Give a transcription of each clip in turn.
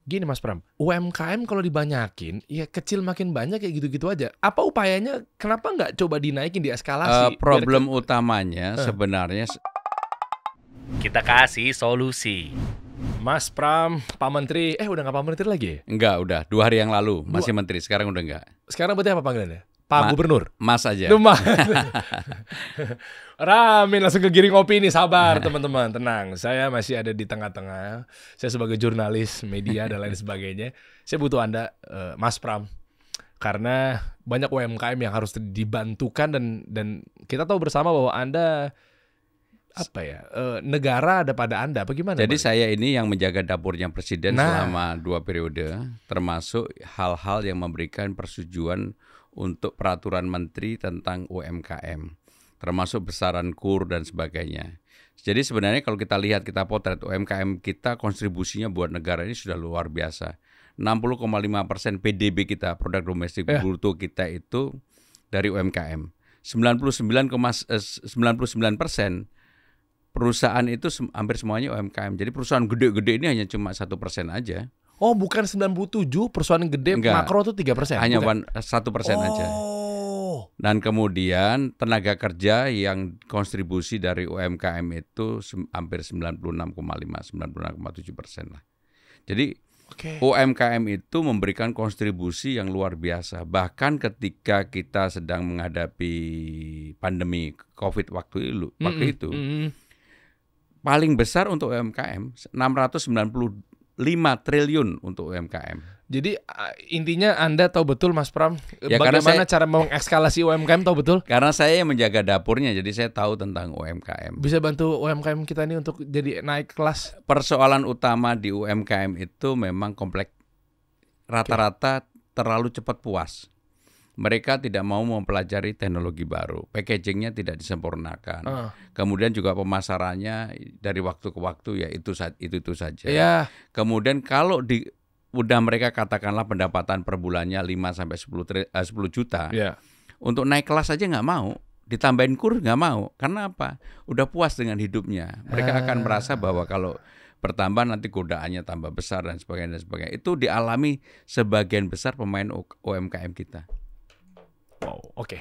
Gini Mas Pram, UMKM kalau dibanyakin, ya kecil makin banyak kayak gitu-gitu aja. Apa upayanya, kenapa nggak coba dinaikin, dieskalasi? Problem utamanya sebenarnya Kita kasih solusi. Mas Pram, Pak Menteri, udah nggak Pak Menteri lagi ya? enggak, udah 2 hari yang lalu masih menteri, sekarang udah enggak. Sekarang berarti apa panggilannya? Pak Gubernur? Mas aja. Mas. Rame langsung kegiring opini, sabar teman-teman, tenang. Saya masih ada di tengah-tengah. Saya sebagai jurnalis, media dan lain sebagainya. Saya butuh Anda, Mas Pram. Karena banyak UMKM yang harus dibantukan dan kita tahu bersama bahwa Anda negara ada pada Anda. Apa gimana? Jadi saya ini yang menjaga dapurnya presiden selama 2 periode, termasuk hal-hal yang memberikan persetujuan untuk peraturan menteri tentang UMKM, termasuk besaran KUR dan sebagainya. Jadi sebenarnya kalau kita lihat, kita potret UMKM kita, kontribusinya buat negara ini sudah luar biasa. 60,5% PDB kita, produk domestik bruto kita itu dari UMKM. 99,99% perusahaan itu hampir semuanya UMKM. Jadi perusahaan gede-gede ini hanya cuma 1% aja. Oh, bukan 97, perusahaan gede. Enggak, makro itu 3%. Hanya 1% aja. Dan kemudian tenaga kerja yang kontribusi dari UMKM itu hampir 96,7% lah. Jadi UMKM itu memberikan kontribusi yang luar biasa. Bahkan ketika kita sedang menghadapi pandemi COVID waktu itu, paling besar untuk UMKM 695 triliun untuk UMKM. Jadi intinya Anda tahu betul Mas Pram, ya, bagaimana cara mengekskalasi UMKM, tahu betul? Karena saya yang menjaga dapurnya, jadi saya tahu tentang UMKM. Bisa bantu UMKM kita ini untuk jadi naik kelas? Persoalan utama di UMKM itu memang kompleks. Rata-rata terlalu cepat puas. Mereka tidak mau mempelajari teknologi baru, packagingnya tidak disempurnakan. Kemudian juga pemasarannya dari waktu ke waktu ya itu saja. Yeah. Kemudian kalau udah mereka katakanlah pendapatan per bulannya 5-10 juta, untuk naik kelas aja nggak mau, ditambahin KUR nggak mau. Karena apa? Udah puas dengan hidupnya. Mereka akan merasa bahwa kalau bertambah nanti godaannya tambah besar dan sebagainya. Itu dialami sebagian besar pemain UMKM kita. Wow, oke.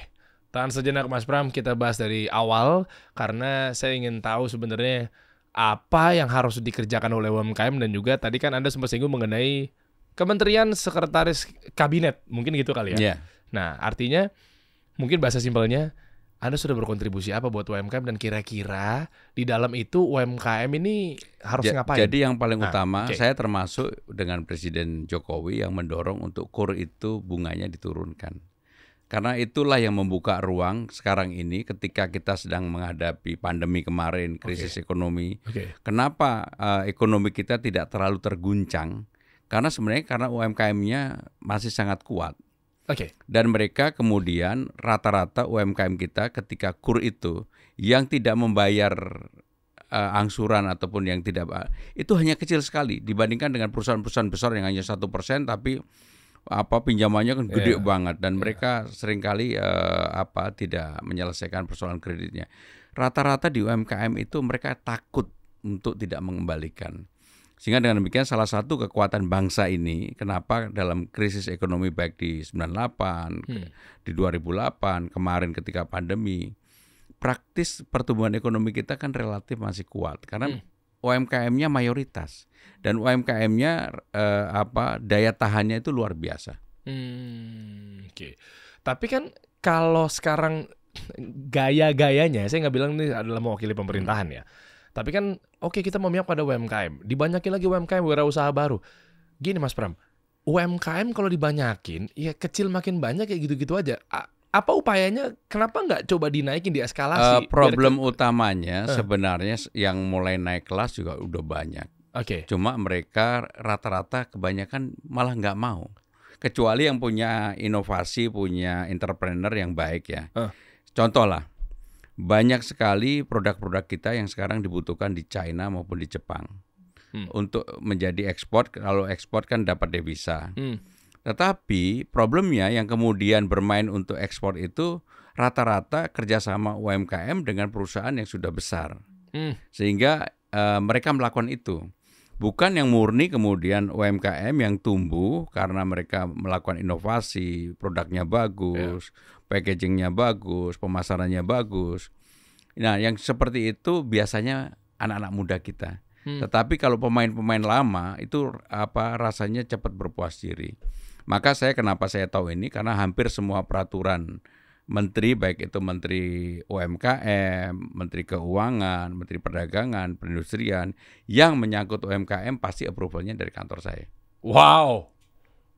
Tahan sejenak Mas Pram, kita bahas dari awal karena saya ingin tahu sebenarnya apa yang harus dikerjakan oleh UMKM, dan juga tadi kan Anda sempat singgung mengenai Kementerian Sekretaris Kabinet, mungkin gitu kali ya. Nah, artinya mungkin bahasa simpelnya Anda sudah berkontribusi apa buat UMKM, dan kira-kira di dalam itu UMKM ini harus ngapain? Jadi yang paling utama, saya termasuk dengan Presiden Jokowi yang mendorong untuk KUR itu bunganya diturunkan. Karena itulah yang membuka ruang sekarang ini ketika kita sedang menghadapi pandemi kemarin, krisis ekonomi. Kenapa ekonomi kita tidak terlalu terguncang? Karena sebenarnya karena UMKM-nya masih sangat kuat. Dan mereka kemudian rata-rata UMKM kita ketika KUR itu yang tidak membayar angsuran ataupun yang tidak, itu hanya kecil sekali dibandingkan dengan perusahaan-perusahaan besar yang hanya 1%, tapi pinjamannya kan gede banget, dan mereka seringkali tidak menyelesaikan persoalan kreditnya. Rata-rata di UMKM itu mereka takut untuk tidak mengembalikan. Sehingga dengan demikian salah satu kekuatan bangsa ini, kenapa dalam krisis ekonomi baik di 98, di 2008, kemarin ketika pandemi, praktis pertumbuhan ekonomi kita kan relatif masih kuat karena UMKM-nya mayoritas, dan UMKM-nya daya tahannya itu luar biasa. Tapi kan kalau sekarang gaya-gayanya, saya nggak bilang ini adalah mewakili pemerintahan ya. Tapi kan kita memihak pada UMKM, dibanyakin lagi UMKM, wirausaha baru. Gini Mas Pram, UMKM kalau dibanyakin, ya kecil makin banyak kayak gitu-gitu aja. Apa upayanya, kenapa nggak coba dinaikin, dieskalasi? Problem utamanya sebenarnya yang mulai naik kelas juga udah banyak. Cuma mereka rata-rata kebanyakan malah nggak mau. Kecuali yang punya inovasi, punya entrepreneur yang baik ya. Contoh lah, banyak sekali produk-produk kita yang sekarang dibutuhkan di China maupun di Jepang. Untuk menjadi ekspor, kalau ekspor kan dapat devisa. Tetapi problemnya yang kemudian bermain untuk ekspor itu rata-rata kerjasama UMKM dengan perusahaan yang sudah besar. Sehingga mereka melakukan itu. Bukan yang murni kemudian UMKM yang tumbuh karena mereka melakukan inovasi, produknya bagus, packagingnya bagus, pemasarannya bagus. Nah, yang seperti itu biasanya anak-anak muda kita. Tetapi kalau pemain-pemain lama itu rasanya cepat berpuas diri. Maka kenapa saya tahu ini, karena hampir semua peraturan menteri, baik itu menteri UMKM, menteri keuangan, menteri perdagangan, perindustrian, yang menyangkut UMKM pasti approval-nya dari kantor saya. Wow,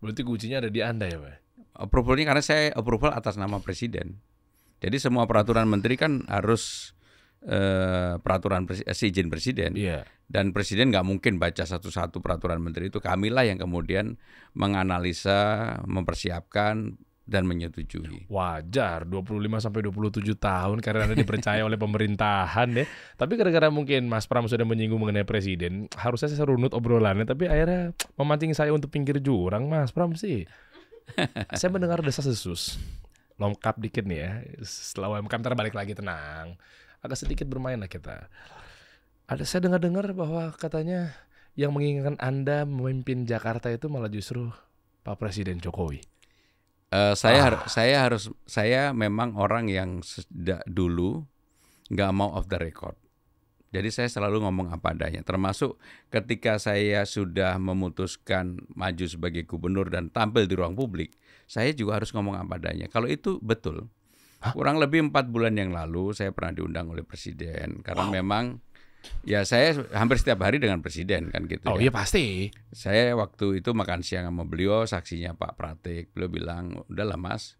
berarti kuncinya ada di Anda ya Pak? Approval-nya karena saya approval atas nama presiden. Jadi semua peraturan menteri kan harus peraturan izin presiden. Dan presiden nggak mungkin baca satu-satu peraturan menteri itu. Kamilah yang kemudian menganalisa, mempersiapkan, dan menyetujui. Wajar, 25-27 tahun karena Anda dipercaya oleh pemerintahan ya. Tapi gara-gara mungkin Mas Pram sudah menyinggung mengenai presiden, harusnya saya runut obrolannya, tapi akhirnya memancing saya untuk pinggir jurang Mas Pram sih. Saya mendengar desas-desus. Lengkap dikit nih ya. Setelah UMKM terbalik lagi, tenang. Agak sedikit bermain lah kita. Saya dengar-dengar bahwa katanya yang menginginkan Anda memimpin Jakarta itu malah justru Pak Presiden Jokowi. Saya memang orang yang dulu nggak mau off the record. Jadi saya selalu ngomong apa adanya. Termasuk ketika saya sudah memutuskan maju sebagai gubernur dan tampil di ruang publik, saya juga harus ngomong apa adanya. Kalau itu betul. Kurang lebih 4 bulan yang lalu saya pernah diundang oleh presiden karena memang ya saya hampir setiap hari dengan presiden kan gitu. Oh iya pasti. Saya waktu itu makan siang sama beliau, saksinya Pak Pratik. Beliau bilang, udahlah Mas,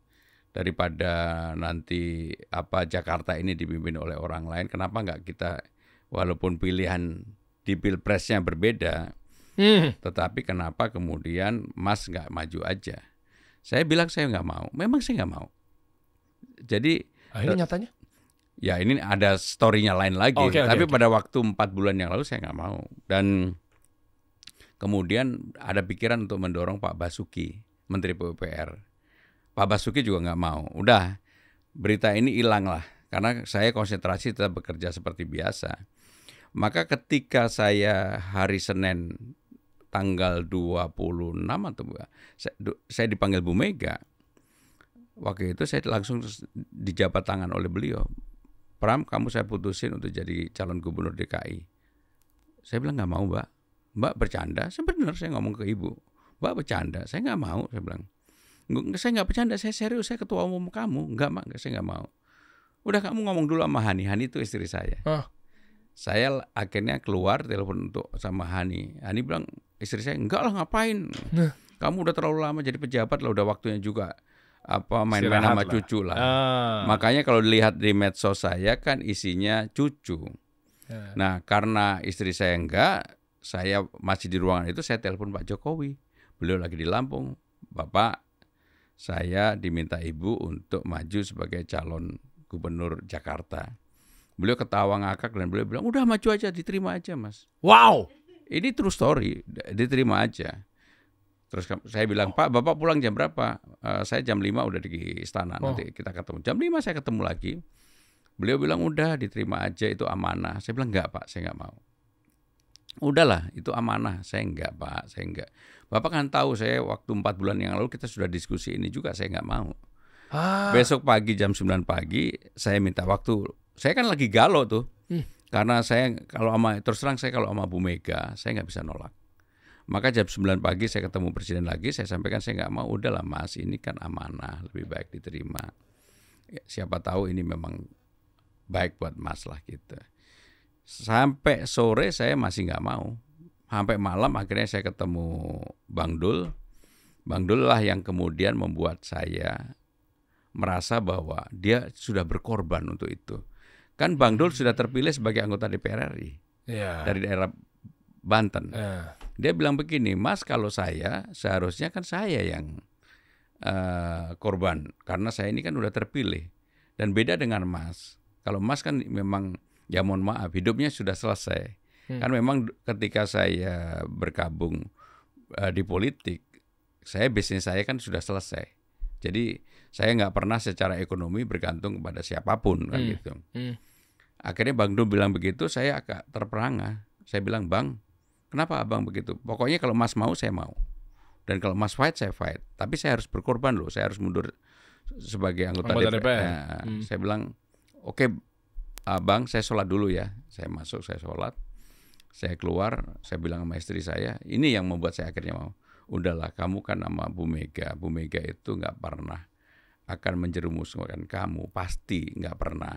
daripada nanti Jakarta ini dipimpin oleh orang lain, kenapa nggak kita, walaupun pilihan di pilpresnya berbeda, tetapi kenapa kemudian Mas nggak maju aja? Saya bilang saya nggak mau. Memang saya nggak mau. Jadi akhirnya nyatanya? Ya ini ada story-nya lain lagi. Tapi pada waktu 4 bulan yang lalu saya nggak mau. Dan kemudian ada pikiran untuk mendorong Pak Basuki, Menteri PUPR. Pak Basuki juga nggak mau. Udah, berita ini hilang lah. Karena saya konsentrasi tetap bekerja seperti biasa. Maka ketika saya hari Senin tanggal 26 atau saya dipanggil Bu Mega. Waktu itu saya langsung dijabat tangan oleh beliau. Pram, kamu saya putusin untuk jadi calon gubernur DKI. Saya bilang nggak mau Mbak. Mbak bercanda. Sebenarnya saya ngomong ke ibu. Mbak bercanda. Saya nggak mau. Saya bilang. Saya nggak bercanda. Saya serius. Saya ketua umum kamu. Nggak Mak. Saya nggak mau. Udah kamu ngomong dulu sama Hani. Hani itu istri saya. Saya akhirnya keluar telepon untuk sama Hani. Hani bilang istri saya enggak lah ngapain. Kamu udah terlalu lama jadi pejabat lah. Udah waktunya juga main-main sama cucu lah. Makanya kalau dilihat di medsos saya kan isinya cucu. Nah karena istri saya enggak, saya masih di ruangan itu, saya telepon Pak Jokowi. Beliau lagi di Lampung. Bapak, saya diminta ibu untuk maju sebagai calon gubernur Jakarta. Beliau ketawa ngakak dan beliau bilang, udah maju aja, diterima aja Mas. Wow. Ini true story, diterima aja. Terus saya bilang, Pak, Bapak pulang jam berapa? Saya jam 5 udah di istana, nanti kita ketemu. Jam 5 saya ketemu lagi. Beliau bilang, udah diterima aja, itu amanah. Saya bilang, enggak Pak, saya enggak mau. Udahlah, itu amanah. Saya enggak Pak, saya enggak. Bapak kan tahu saya waktu 4 bulan yang lalu kita sudah diskusi ini juga, saya enggak mau. Besok pagi jam 9 pagi, saya minta waktu. Saya kan lagi galau tuh. Karena saya terus terang saya kalau sama Bu Mega, saya enggak bisa nolak. Maka jam 9 pagi saya ketemu presiden lagi, saya sampaikan saya nggak mau, udahlah Mas, ini kan amanah, lebih baik diterima. Ya, siapa tahu ini memang baik buat Mas lah gitu. Sampai sore saya masih nggak mau. Sampai malam akhirnya saya ketemu Bang Dul. Bang Dul lah yang kemudian membuat saya merasa bahwa dia sudah berkorban untuk itu. Kan Bang Dul sudah terpilih sebagai anggota DPR RI dari daerah Banten. Dia bilang begini, Mas, kalau seharusnya kan saya yang korban karena saya ini kan udah terpilih. Dan beda dengan Mas. Kalau Mas kan memang ya mohon maaf hidupnya sudah selesai. Kan memang ketika saya bergabung di politik, bisnis saya kan sudah selesai. Jadi saya nggak pernah secara ekonomi bergantung kepada siapapun kan gitu. Akhirnya Bang Dul bilang begitu, saya agak terperangah. Saya bilang, Bang, Kenapa abang begitu? Pokoknya kalau Mas mau, saya mau. Dan kalau Mas fight, saya fight. Tapi saya harus berkorban loh. Saya harus mundur sebagai anggota DPR. Saya bilang, oke, abang, saya sholat dulu ya. Saya masuk, saya sholat. Saya keluar, saya bilang sama istri saya, ini yang membuat saya akhirnya mau. Udahlah, kamu kan sama Bu Mega. Bu Mega itu nggak pernah akan menjerumuskan kamu. Pasti nggak pernah.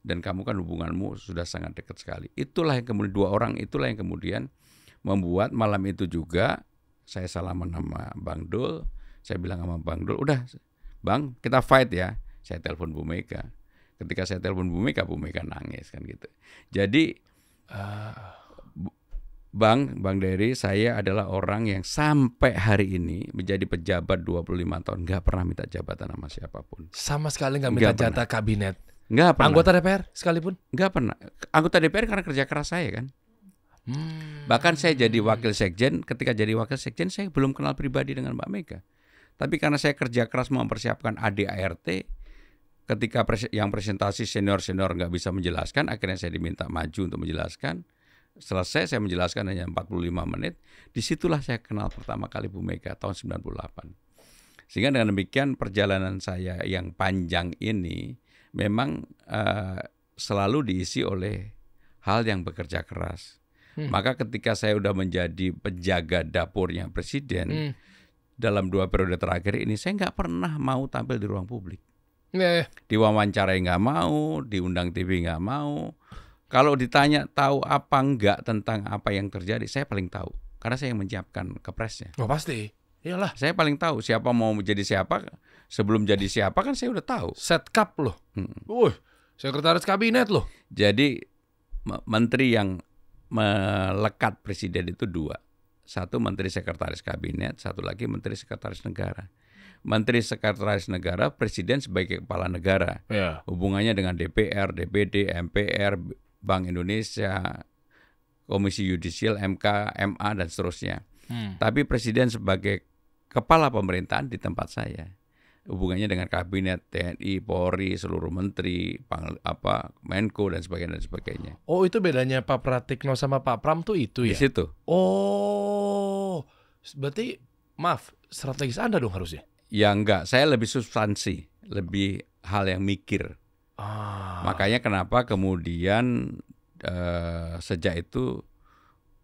Dan kamu kan hubunganmu sudah sangat dekat sekali. Itulah yang kemudian, dua orang itulah yang kemudian membuat malam itu juga saya salaman sama Bang Dul. Saya bilang sama Bang Dul, udah Bang, kita fight ya. Saya telepon Bu Mega. Ketika saya telepon Bu Mega nangis kan gitu. Jadi Bang Dery, saya adalah orang yang sampai hari ini menjadi pejabat 25 tahun nggak pernah minta jabatan sama siapapun. Sama sekali nggak minta jatah kabinet. Nggak pernah. Anggota DPR sekalipun? Nggak pernah. Anggota DPR karena kerja keras saya kan. Bahkan saya jadi wakil sekjen, ketika jadi wakil sekjen saya belum kenal pribadi dengan Mbak Mega. Tapi karena saya kerja keras mempersiapkan ADART, ketika yang presentasi senior-senior nggak bisa menjelaskan, akhirnya saya diminta maju untuk menjelaskan. Selesai saya menjelaskan hanya 45 menit, disitulah saya kenal pertama kali Bu Mega tahun 98. Sehingga dengan demikian perjalanan saya yang panjang ini memang selalu diisi oleh hal yang bekerja keras. Maka ketika saya udah menjadi penjaga dapurnya presiden, dalam 2 periode terakhir ini saya nggak pernah mau tampil di ruang publik. Diwawancarai nggak mau, diundang TV nggak mau. Kalau ditanya tahu apa enggak tentang apa yang terjadi, saya paling tahu. Karena saya yang menyiapkan kepresnya. Oh pasti, iyalah. Saya paling tahu siapa mau menjadi siapa. Sebelum jadi siapa kan saya udah tahu. Setkap loh. Sekretaris kabinet loh. Jadi menteri yang melekat presiden itu 2. Satu menteri sekretaris kabinet, satu lagi menteri sekretaris negara. Menteri sekretaris negara, presiden sebagai kepala negara. Hubungannya dengan DPR, DPD, MPR, Bank Indonesia, Komisi Yudisial, MK, MA, dan seterusnya. Tapi presiden sebagai kepala pemerintahan di tempat saya. Hubungannya dengan kabinet, TNI, Polri, seluruh menteri, Menko dan sebagainya. Oh, itu bedanya Pak Pratikno sama Pak Pram tuh itu ya? Di situ. Oh, berarti maaf, strategis Anda dong harusnya? Ya enggak, saya lebih substansi, lebih hal yang mikir. Makanya kenapa kemudian sejak itu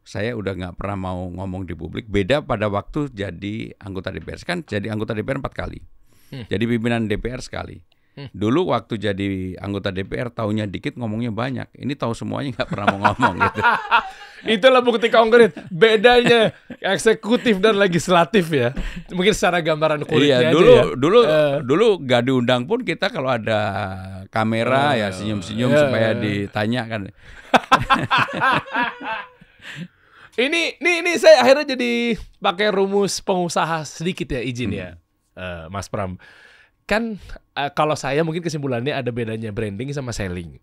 saya udah nggak pernah mau ngomong di publik. Beda pada waktu jadi anggota DPR. Kan jadi anggota DPR 4 kali. Jadi pimpinan DPR sekali. Dulu waktu jadi anggota DPR taunya dikit ngomongnya banyak. Ini tahu semuanya nggak pernah mau ngomong gitu. Itulah bukti konkret bedanya eksekutif dan legislatif ya. Mungkin secara gambaran kulitnya dulu nggak diundang pun kita kalau ada kamera ya senyum-senyum supaya ditanyakan. Ini saya akhirnya jadi pakai rumus pengusaha sedikit ya, izin ya. Mas Pram, kan kalau saya mungkin kesimpulannya ada bedanya branding sama selling.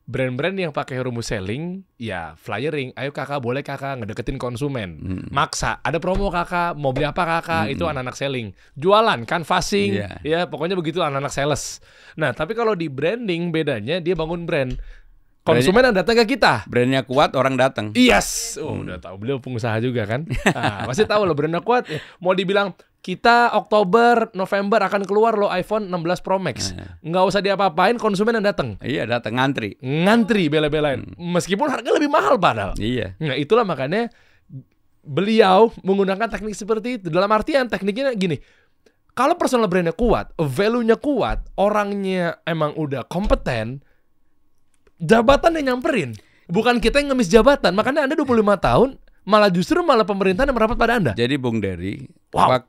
Brand-brand yang pakai rumus selling, ya flyering, ayo kakak boleh kakak ngedeketin konsumen, maksa, ada promo kakak, mau beli apa kakak, itu anak-anak selling. Jualan, canvassing, ya pokoknya begitu anak-anak sales. Nah tapi kalau di branding bedanya dia bangun brand. Konsumen yang datang ke kita. Brandnya kuat, orang datang. Yes. Udah tahu, beliau pengusaha juga kan. Pasti tahu loh brandnya kuat. Mau dibilang kita Oktober, November akan keluar loh iPhone 16 Pro Max. Nggak usah diapa-apain, konsumen yang datang. Iya, datang ngantri bela-belain. Meskipun harga lebih mahal padahal. Iya. Nah itulah makanya beliau menggunakan teknik seperti itu. Dalam artian tekniknya gini. Kalau personal brandnya kuat, value-nya kuat, orangnya emang udah kompeten, jabatan yang nyamperin, bukan kita yang ngemis jabatan. Makanya Anda 25 tahun malah pemerintahan yang merapat pada Anda. Jadi Bung Dery,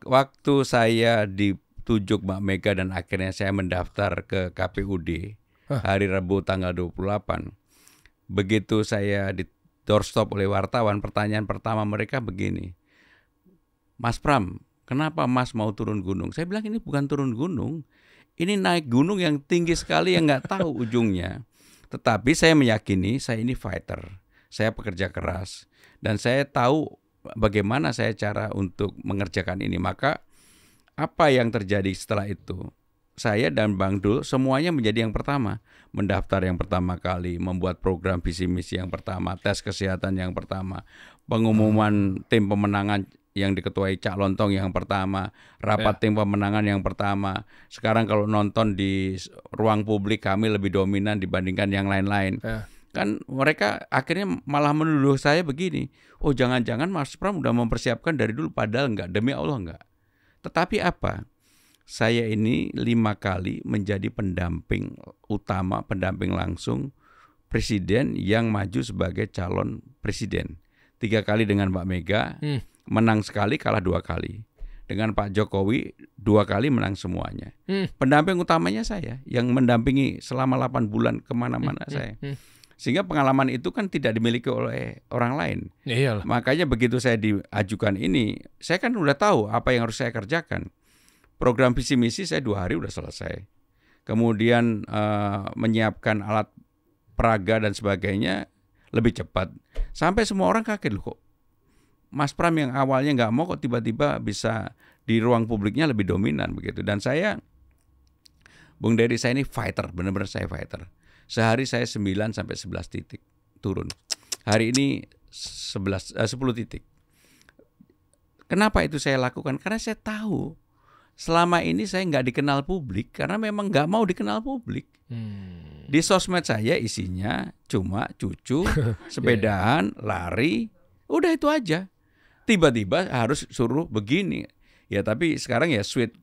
waktu saya ditunjuk Mbak Mega dan akhirnya saya mendaftar ke KPUD hari Rabu tanggal 28. Begitu saya di doorstop oleh wartawan, pertanyaan pertama mereka begini, Mas Pram, kenapa Mas mau turun gunung? Saya bilang ini bukan turun gunung, ini naik gunung yang tinggi sekali yang nggak tahu ujungnya. Tetapi saya meyakini saya ini fighter, saya pekerja keras, dan saya tahu bagaimana saya cara untuk mengerjakan ini. Maka apa yang terjadi setelah itu? Saya dan Bang Dul semuanya menjadi yang pertama, mendaftar yang pertama kali, membuat program visi misi yang pertama, tes kesehatan yang pertama, pengumuman tim pemenangan yang diketuai Cak Lontong yang pertama, rapat tim pemenangan yang pertama. Sekarang kalau nonton di ruang publik kami lebih dominan dibandingkan yang lain-lain. Kan mereka akhirnya malah menuduh saya begini, oh jangan-jangan Mas Pram udah mempersiapkan dari dulu, padahal enggak, demi Allah enggak. Tetapi apa? Saya ini 5 kali menjadi pendamping utama, pendamping langsung presiden yang maju sebagai calon presiden. 3 kali dengan Mbak Mega, menang sekali, kalah 2 kali. Dengan Pak Jokowi 2 kali menang semuanya. Pendamping utamanya saya, yang mendampingi selama 8 bulan kemana-mana saya. Sehingga pengalaman itu kan tidak dimiliki oleh orang lain. Iyalah. Makanya begitu saya diajukan ini, saya kan udah tahu apa yang harus saya kerjakan. Program visi misi saya 2 hari udah selesai. Kemudian menyiapkan alat peraga dan sebagainya lebih cepat. Sampai semua orang kaget loh, kok Mas Pram yang awalnya nggak mau kok tiba-tiba bisa di ruang publiknya lebih dominan begitu. Dan saya, Bung Dery, saya ini fighter, benar-benar saya fighter. Sehari saya 9 sampai 11 titik turun. Hari ini 10 titik. Kenapa itu saya lakukan? Karena saya tahu selama ini saya nggak dikenal publik karena memang nggak mau dikenal publik. Di sosmed saya isinya cuma cucu, sepedaan, lari, udah itu aja. Tiba-tiba harus suruh begini. Ya tapi sekarang ya sweet.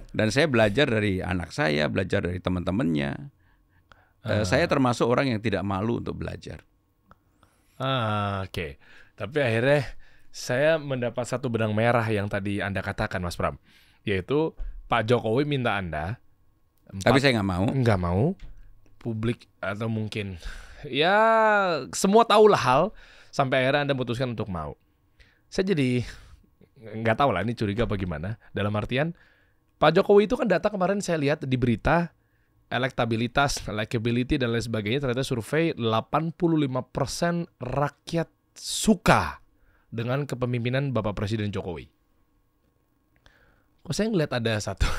Dan saya belajar dari anak saya, belajar dari teman-temannya. Saya termasuk orang yang tidak malu untuk belajar. Oke. Tapi akhirnya saya mendapat satu benang merah yang tadi Anda katakan, Mas Pram. Yaitu Pak Jokowi minta Anda. Tapi saya nggak mau. Nggak mau. Publik atau mungkin ya semua tahulah hal sampai akhirnya Anda memutuskan untuk mau. Saya jadi nggak tahu lah ini curiga apa gimana. Dalam artian Pak Jokowi itu kan datang kemarin saya lihat di berita elektabilitas, likability dan lain sebagainya, ternyata survei 85% rakyat suka dengan kepemimpinan Bapak Presiden Jokowi. Kok saya ngeliat ada satu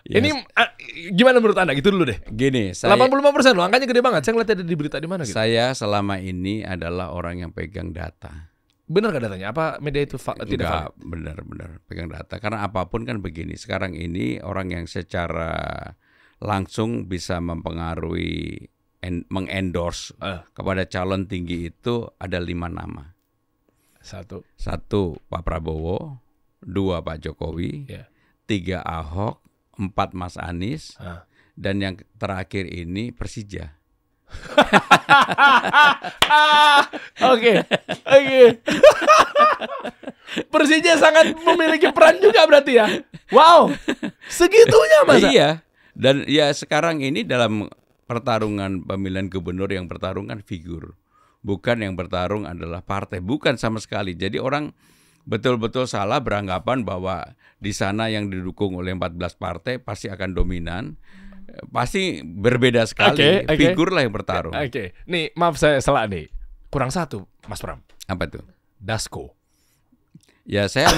Yes. Ini gimana menurut Anda? Gitu dulu deh. Gini, saya 85% loh, angkanya gede banget. Saya ngeliat ada di berita di mana gitu. Saya selama ini adalah orang yang pegang data. Benar gak datanya? Apa media itu tidak valid? Benar pegang data. Karena apapun kan begini. Sekarang ini orang yang secara langsung bisa mempengaruhi, mengendorse kepada calon tinggi itu ada 5 nama. 1 Pak Prabowo, 2 Pak Jokowi, 3 Ahok, 4 Mas Anies, dan yang terakhir ini Persija. Oke. Persija sangat memiliki peran juga berarti ya. Wow, segitunya masa? Iya. Dan ya sekarang ini dalam pertarungan pemilihan gubernur yang bertarung kan figur, bukan yang bertarung adalah partai, bukan sama sekali. Jadi orang betul-betul salah beranggapan bahwa di sana yang didukung oleh 14 partai pasti akan dominan. Pasti berbeda sekali. Figur lah yang bertarung. Nih maaf saya salah nih. Kurang 1 Mas Pram. Apa tuh? Dasko. Ya saya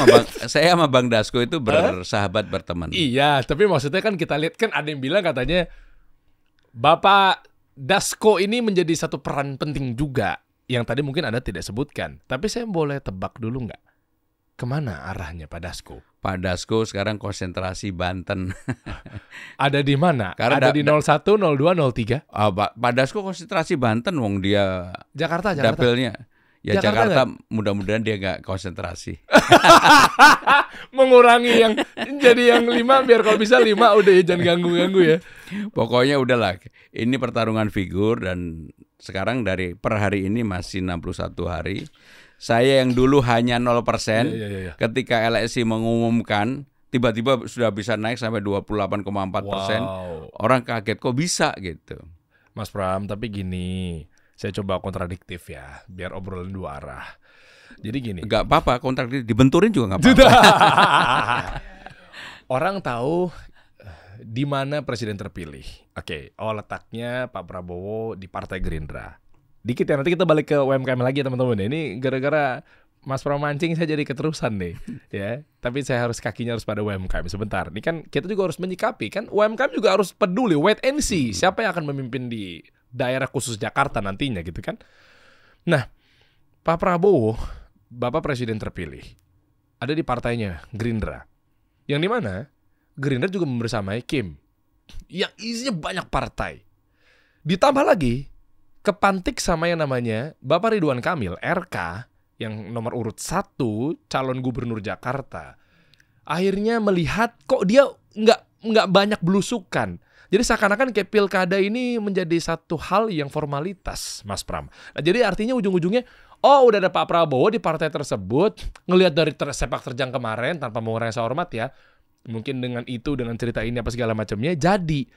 sama Bang Dasko itu bersahabat, berteman. Iya, tapi maksudnya kan kita lihat kan ada yang bilang katanya Bapak Dasko ini menjadi satu peran penting juga yang tadi mungkin Anda tidak sebutkan. Tapi saya boleh tebak dulu nggak? Kemana arahnya Pak Dasko? Pak Dasko sekarang konsentrasi Banten. Ada di mana? Karena ada di 01, 02, 03? Pak Dasko konsentrasi Banten, wong dia Jakarta. dapilnya. Ya Jakarta mudah-mudahan dia nggak konsentrasi. Mengurangi yang jadi yang 5 biar kalau bisa 5 udah ya, jangan ganggu-ganggu ya. Pokoknya udahlah. Ini pertarungan figur dan sekarang dari per hari ini masih 61 hari. Saya yang dulu hanya 0%, ketika LSI mengumumkan tiba-tiba sudah bisa naik sampai 28,4%. Wow. Orang kaget kok bisa gitu. Mas Pram, tapi gini, saya coba kontradiktif ya, biar obrolan 2 arah. Jadi gini. Gak apa-apa, kontradiktif dibenturin juga gak apa-apa. Orang tahu di mana presiden terpilih. Oke, letaknya Pak Prabowo di Partai Gerindra. Dikit ya, nanti kita balik ke UMKM lagi teman-teman. Ini gara-gara Mas Pram mancing saya jadi keterusan nih, ya. Tapi saya harus kakinya harus pada UMKM sebentar. Ini kan kita juga harus menyikapi kan UMKM juga harus peduli, wait and see siapa yang akan memimpin di daerah khusus Jakarta nantinya gitu kan. Nah, Pak Prabowo, Bapak Presiden terpilih, ada di partainya Gerindra. Yang di mana Gerindra juga membersamai Kim, yang isinya banyak partai. Ditambah lagi kepantik sama yang namanya Bapak Ridwan Kamil, RK, yang nomor urut 1 calon gubernur Jakarta. Akhirnya melihat kok dia nggak banyak belusukan. Jadi seakan-akan kayak pilkada ini menjadi satu hal yang formalitas, Mas Pram. Nah, jadi artinya ujung-ujungnya, udah ada Pak Prabowo di partai tersebut, ngelihat dari sepak terjang kemarin, tanpa mengurangi rasa hormat ya, mungkin dengan itu, dengan cerita ini apa segala macamnya, jadi.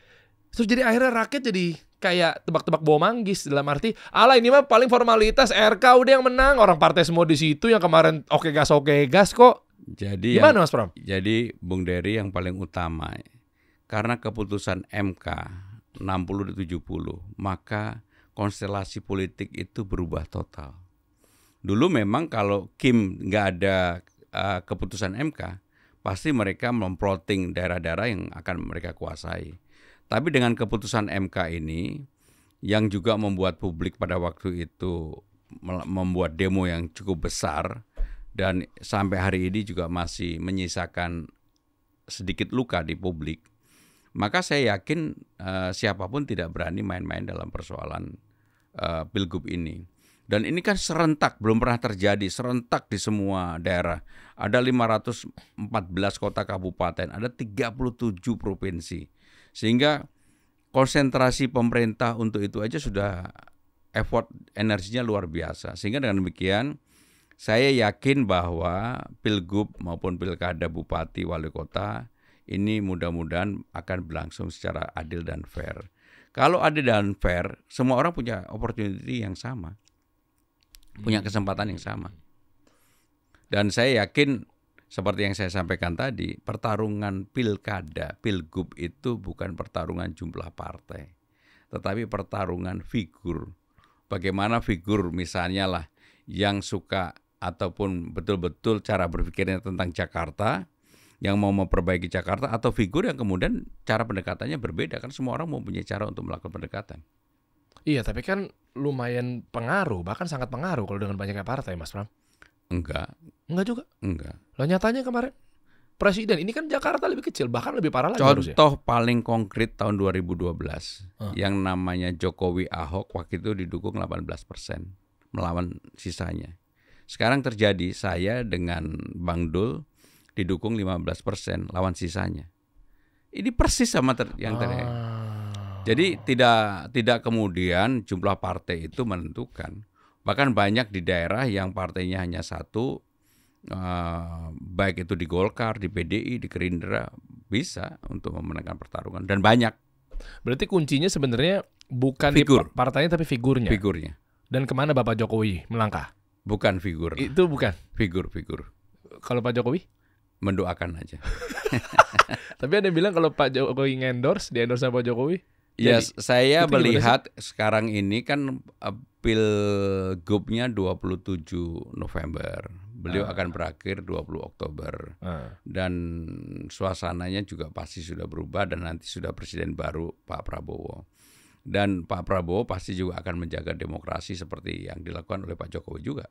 Terus jadi akhirnya rakyat jadi kayak tebak-tebak bawang manggis, dalam arti, ini mah paling formalitas, RK udah yang menang, orang partai semua di situ yang kemarin oke gas kok. Jadi gimana Mas Pram? Jadi Bung Dery yang paling utama, karena keputusan MK 60-70, maka konstelasi politik itu berubah total. Dulu memang kalau Kim nggak ada keputusan MK, pasti mereka memplotting daerah-daerah yang akan mereka kuasai. Tapi dengan keputusan MK ini, yang juga membuat publik pada waktu itu membuat demo yang cukup besar, dan sampai hari ini juga masih menyisakan sedikit luka di publik, maka saya yakin siapapun tidak berani main-main dalam persoalan pilgub ini. Dan ini kan serentak, belum pernah terjadi, serentak di semua daerah. Ada 514 kota kabupaten, ada 37 provinsi. Sehingga konsentrasi pemerintah untuk itu aja sudah effort energinya luar biasa. Sehingga dengan demikian, saya yakin bahwa pilgub maupun pilkada bupati wali kota ini mudah-mudahan akan berlangsung secara adil dan fair. Kalau adil dan fair, semua orang punya opportunity yang sama, punya kesempatan yang sama. Dan saya yakin seperti yang saya sampaikan tadi, pertarungan pilkada, pilgub itu bukan pertarungan jumlah partai, tetapi pertarungan figur. Bagaimana figur misalnya lah yang suka ataupun betul-betul cara berpikirnya tentang Jakarta, yang mau memperbaiki Jakarta, atau figur yang kemudian cara pendekatannya berbeda. Kan semua orang mempunyai cara untuk melakukan pendekatan. Iya, tapi kan lumayan pengaruh, bahkan sangat pengaruh kalau dengan banyaknya partai, Mas Pram. Enggak juga? Enggak. Lah nyatanya kemarin Presiden ini kan Jakarta lebih kecil, bahkan lebih parah lagi harusnya. Contoh paling konkret tahun 2012, yang namanya Jokowi Ahok waktu itu didukung 18%, melawan sisanya. Sekarang terjadi saya dengan Bang Dul didukung 15%, lawan sisanya. Ini persis sama yang terjadi. Jadi tidak kemudian jumlah partai itu menentukan. Bahkan banyak di daerah yang partainya hanya satu, baik itu di Golkar, di PDI, di Gerindra, bisa untuk memenangkan pertarungan. Dan banyak. Berarti kuncinya sebenarnya bukan figur. Di partainya tapi figurnya. Figurnya. Dan kemana Bapak Jokowi melangkah? Bukan figur. Itu bukan. Figur. Kalau Pak Jokowi? Mendoakan aja. Tapi ada yang bilang kalau Pak Jokowi di-endorse sama Pak Jokowi? Ya, saya melihat sekarang ini kan pilgubnya 27 November. Beliau akan berakhir 20 Oktober. Dan suasananya juga pasti sudah berubah dan nanti sudah presiden baru Pak Prabowo. Dan Pak Prabowo pasti juga akan menjaga demokrasi seperti yang dilakukan oleh Pak Jokowi juga.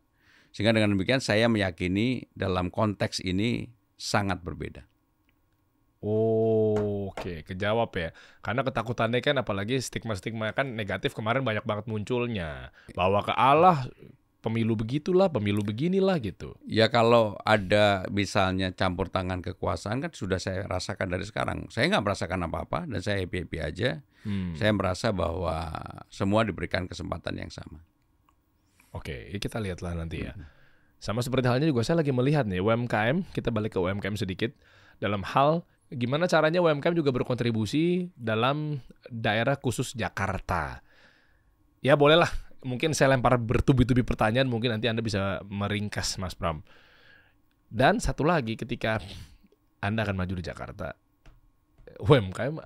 Sehingga dengan demikian saya meyakini dalam konteks ini sangat berbeda. Oke, kejawab ya. Karena ketakutannya kan apalagi stigma-stigma kan negatif kemarin banyak banget munculnya. Bahwa ke Allah pemilu begitulah, pemilu beginilah gitu. Ya kalau ada misalnya campur tangan kekuasaan kan sudah saya rasakan dari sekarang. Saya nggak merasakan apa-apa dan saya happy-happy aja. Saya merasa bahwa semua diberikan kesempatan yang sama. Oke, kita lihatlah nanti ya. Sama seperti halnya juga saya lagi melihat nih UMKM, kita balik ke UMKM sedikit. Dalam hal gimana caranya UMKM juga berkontribusi dalam daerah khusus Jakarta. Ya bolehlah, mungkin saya lempar bertubi-tubi pertanyaan, mungkin nanti Anda bisa meringkas Mas Pram. Dan satu lagi, ketika Anda akan maju di Jakarta, UMKM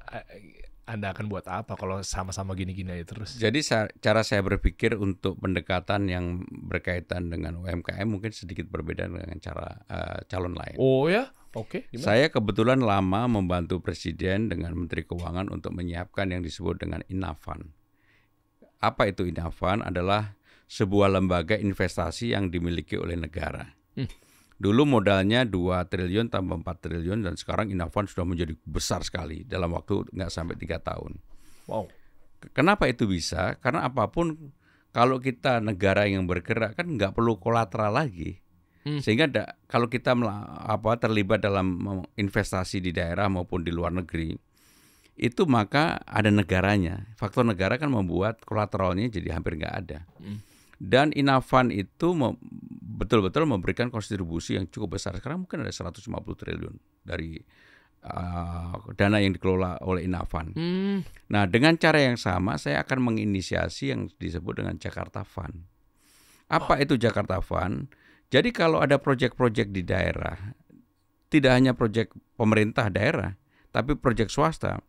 Anda akan buat apa kalau sama-sama gini-gini aja terus? Jadi cara saya berpikir untuk pendekatan yang berkaitan dengan UMKM mungkin sedikit berbeda dengan cara calon lain. Oh ya? Oke. Saya kebetulan lama membantu Presiden dengan Menteri Keuangan untuk menyiapkan yang disebut dengan Inavan. Apa itu Inavan? Adalah sebuah lembaga investasi yang dimiliki oleh negara. Dulu modalnya 2 triliun tambah 4 triliun dan sekarang Inavan sudah menjadi besar sekali dalam waktu nggak sampai 3 tahun. Wow. Kenapa itu bisa? Karena apapun kalau kita negara yang bergerak kan nggak perlu kolateral lagi. Sehingga kalau kita terlibat dalam investasi di daerah maupun di luar negeri, itu maka ada negaranya. Faktor negara kan membuat kolateralnya jadi hampir nggak ada. Dan Inavan itu betul-betul memberikan kontribusi yang cukup besar. Sekarang mungkin ada 150 triliun dari dana yang dikelola oleh Inavan. Nah, dengan cara yang sama saya akan menginisiasi yang disebut dengan Jakarta Fund. Apa itu Jakarta Fund? Jadi kalau ada proyek-proyek di daerah, tidak hanya proyek pemerintah daerah, tapi proyek swasta,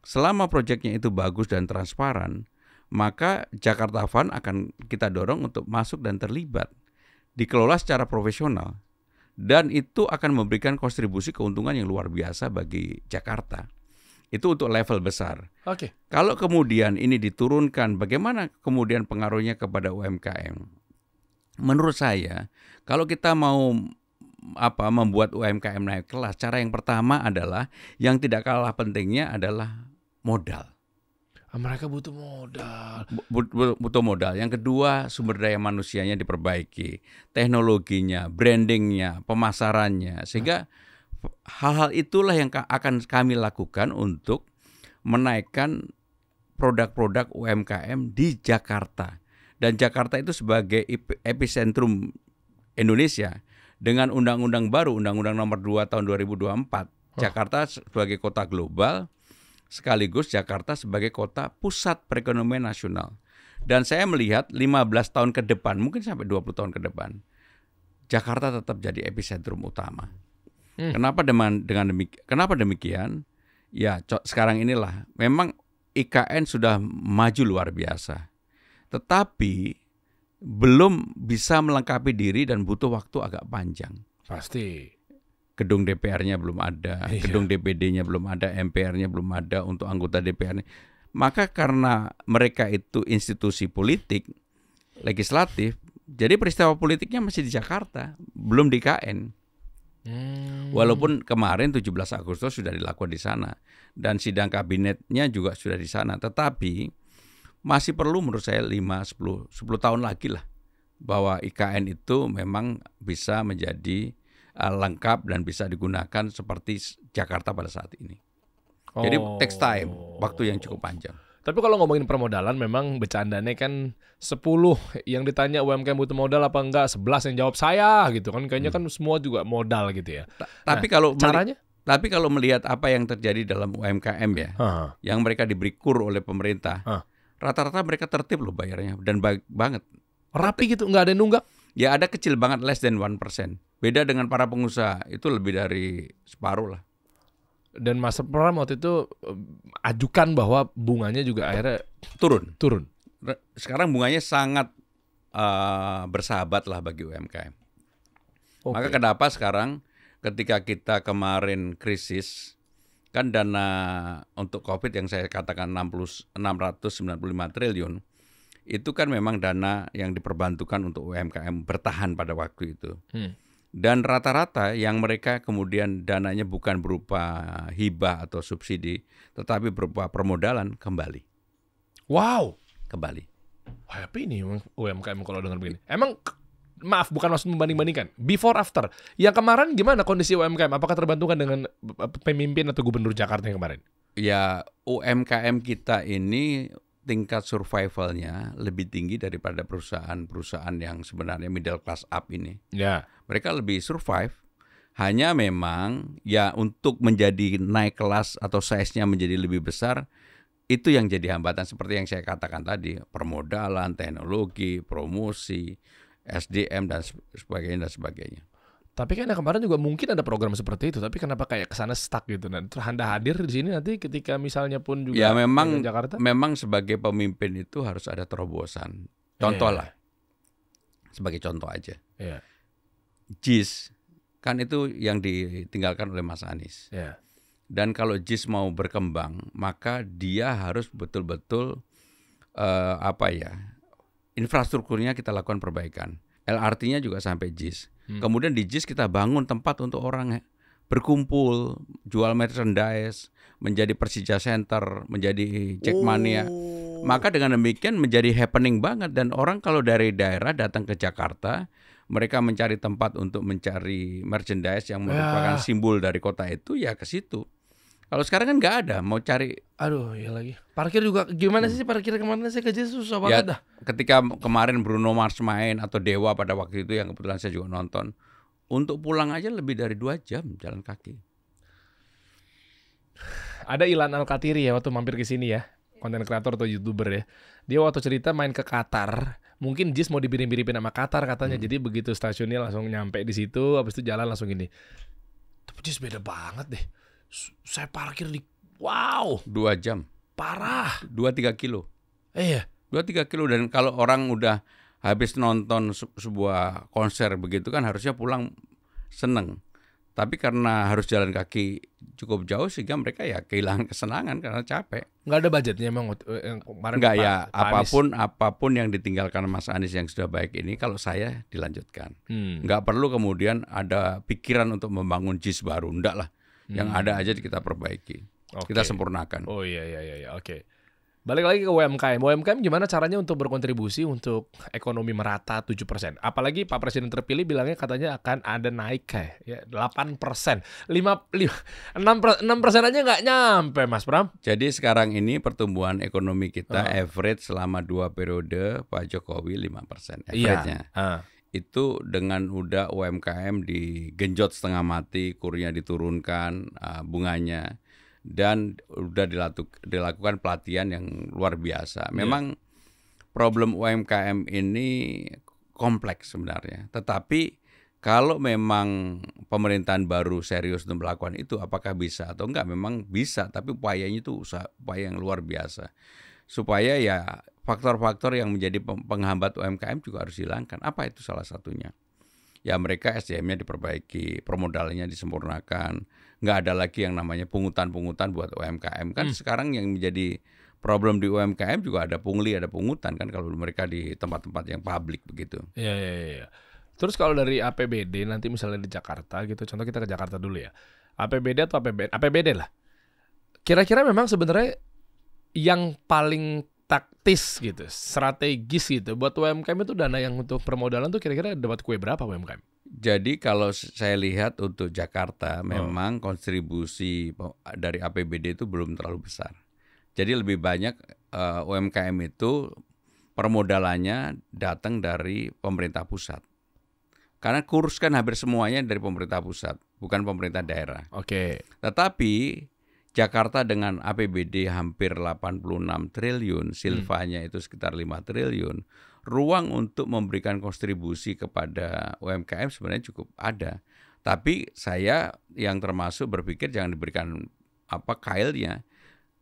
selama proyeknya itu bagus dan transparan, maka Jakarta Fund akan kita dorong untuk masuk dan terlibat, dikelola secara profesional, dan itu akan memberikan kontribusi keuntungan yang luar biasa bagi Jakarta. Itu untuk level besar. Oke. Kalau kemudian ini diturunkan, bagaimana kemudian pengaruhnya kepada UMKM? Menurut saya, kalau kita mau membuat UMKM naik kelas, cara yang pertama adalah yang tidak kalah pentingnya adalah modal. Mereka butuh modal. Butuh modal. Yang kedua, sumber daya manusianya diperbaiki, teknologinya, brandingnya, pemasarannya, sehingga hal-hal itulah yang akan kami lakukan untuk menaikkan produk-produk UMKM di Jakarta. Dan Jakarta itu sebagai epicentrum Indonesia dengan undang-undang baru, Undang-Undang Nomor 2 Tahun 2024, Jakarta sebagai kota global. Sekaligus Jakarta sebagai kota pusat perekonomian nasional. Dan saya melihat 15 tahun ke depan, mungkin sampai 20 tahun ke depan, Jakarta tetap jadi epicentrum utama. Kenapa demikian? Ya, sekarang inilah memang IKN sudah maju luar biasa. Tetapi belum bisa melengkapi diri dan butuh waktu agak panjang. Pasti. Gedung DPR-nya belum ada, gedung DPD-nya belum ada, MPR-nya belum ada untuk anggota DPR-nya. Maka karena mereka itu institusi politik, legislatif, jadi peristiwa politiknya masih di Jakarta, belum di IKN. Walaupun kemarin 17 Agustus sudah dilakukan di sana dan sidang kabinetnya juga sudah di sana, tetapi masih perlu menurut saya 10 tahun lagi lah bahwa IKN itu memang bisa menjadi lengkap dan bisa digunakan seperti Jakarta pada saat ini. Jadi takes time, waktu yang cukup panjang. Tapi kalau ngomongin permodalan memang bercandanya kan 10 yang ditanya UMKM butuh modal apa enggak, 11 yang jawab saya gitu kan. Kayaknya kan semua juga modal gitu ya. Tapi nah, caranya? Tapi kalau melihat apa yang terjadi dalam UMKM ya, yang mereka diberi kur oleh pemerintah, rata-rata mereka tertib loh bayarnya dan baik banget. Rapi gitu, nggak ada yang nunggak? Ya ada kecil banget, less than 1%. Beda dengan para pengusaha, itu lebih dari separuh lah. Dan Mas Pram waktu itu ajukan bahwa bunganya juga akhirnya turun. Sekarang bunganya sangat bersahabat lah bagi UMKM. Maka kenapa sekarang ketika kita kemarin krisis, kan dana untuk COVID yang saya katakan 695 triliun, itu kan memang dana yang diperbantukan untuk UMKM bertahan pada waktu itu. Dan rata-rata yang mereka kemudian dananya bukan berupa hibah atau subsidi, tetapi berupa permodalan kembali. Wow, kembali. Happy nih UMKM kalau dengar begini. Emang maaf bukan maksud membanding-bandingkan. Before after. Yang kemarin gimana kondisi UMKM? Apakah terbantukan dengan pemimpin atau gubernur Jakarta yang kemarin? Ya, UMKM kita ini tingkat survivalnya lebih tinggi daripada perusahaan-perusahaan yang sebenarnya middle class up ini. Ya. Mereka lebih survive. Hanya memang ya untuk menjadi naik kelas atau size-nya menjadi lebih besar, itu yang jadi hambatan seperti yang saya katakan tadi, permodalan, teknologi, promosi, SDM dan sebagainya. Tapi kan kemarin juga mungkin ada program seperti itu, tapi kenapa kayak kesana stuck gitu? Dan Anda hadir di sini nanti ketika misalnya pun juga ya memang Jakarta? Memang sebagai pemimpin itu harus ada terobosan. Contoh lah, sebagai contoh aja. JIS kan itu yang ditinggalkan oleh Mas Anies. Dan kalau JIS mau berkembang, maka dia harus betul-betul infrastrukturnya kita lakukan perbaikan. LRT-nya juga sampai JIS. Kemudian di JIS kita bangun tempat untuk orang berkumpul, jual merchandise, menjadi Persija Center, menjadi Jackmania. Maka dengan demikian menjadi happening banget, dan orang kalau dari daerah datang ke Jakarta, mereka mencari tempat untuk mencari merchandise yang merupakan simbol dari kota itu, ya ke situ. Kalau sekarang kan nggak ada, mau cari. Aduh, ya lagi. Parkir juga gimana sih parkir kemarin saya kerja susah banget dah. Ketika kemarin Bruno Mars main atau Dewa pada waktu itu yang kebetulan saya juga nonton, untuk pulang aja lebih dari 2 jam jalan kaki. Ada Ilan Alkatiri ya waktu mampir ke sini ya, konten kreator atau YouTuber ya. Dia waktu cerita main ke Qatar, mungkin JIS mau dibirip-biripin sama Qatar katanya. Jadi begitu stasiunnya langsung nyampe di situ, habis itu jalan langsung gini. Tapi JIS beda banget deh. Saya parkir di 2 jam. Parah. 2-3 kilo. Iya. 2-3 kilo, dan kalau orang udah habis nonton sebuah konser begitu kan harusnya pulang seneng. Tapi karena harus jalan kaki cukup jauh sehingga mereka ya kehilangan kesenangan karena capek. Nggak ada budgetnya emang kemarin. Nggak ya, apapun yang ditinggalkan Mas Anies yang sudah baik ini kalau saya dilanjutkan. Nggak perlu kemudian ada pikiran untuk membangun JIS baru, enggak lah. Yang ada aja kita perbaiki, kita sempurnakan. Oh iya, oke. Balik lagi ke UMKM. UMKM gimana caranya untuk berkontribusi untuk ekonomi merata 7%? Apalagi Pak Presiden terpilih bilangnya katanya akan ada naik kayak 8%. 6% aja nggak nyampe Mas Pram. Jadi sekarang ini pertumbuhan ekonomi kita average selama 2 periode Pak Jokowi 5%. Average-nya. Itu dengan udah UMKM digenjot setengah mati, kurnya diturunkan, bunganya. Dan udah dilakukan pelatihan yang luar biasa. Memang problem UMKM ini kompleks sebenarnya. Tetapi kalau memang pemerintahan baru serius untuk melakukan itu, apakah bisa atau enggak? Memang bisa, tapi upayanya itu upaya yang luar biasa. Supaya ya faktor-faktor yang menjadi penghambat UMKM juga harus dihilangkan. Apa itu salah satunya? Ya mereka SDM-nya diperbaiki, permodalannya disempurnakan. Nggak ada lagi yang namanya pungutan-pungutan buat UMKM. Kan sekarang yang menjadi problem di UMKM juga ada pungli, ada pungutan kan kalau mereka di tempat-tempat yang publik begitu. Iya. Terus kalau dari APBD nanti misalnya di Jakarta gitu, contoh kita ke Jakarta dulu ya. APBD atau APBN? APBD lah. Kira-kira memang sebenarnya yang paling taktis gitu, strategis gitu buat UMKM itu dana yang untuk permodalan tuh kira-kira dapat kue berapa UMKM? Jadi kalau saya lihat untuk Jakarta memang kontribusi dari APBD itu belum terlalu besar. Jadi lebih banyak UMKM itu permodalannya datang dari pemerintah pusat. Karena kurs kan hampir semuanya dari pemerintah pusat, bukan pemerintah daerah. Oke. Tetapi Jakarta dengan APBD hampir 86 triliun, silvanya itu sekitar 5 triliun. Ruang untuk memberikan kontribusi kepada UMKM sebenarnya cukup ada. Tapi saya yang termasuk berpikir jangan diberikan kailnya,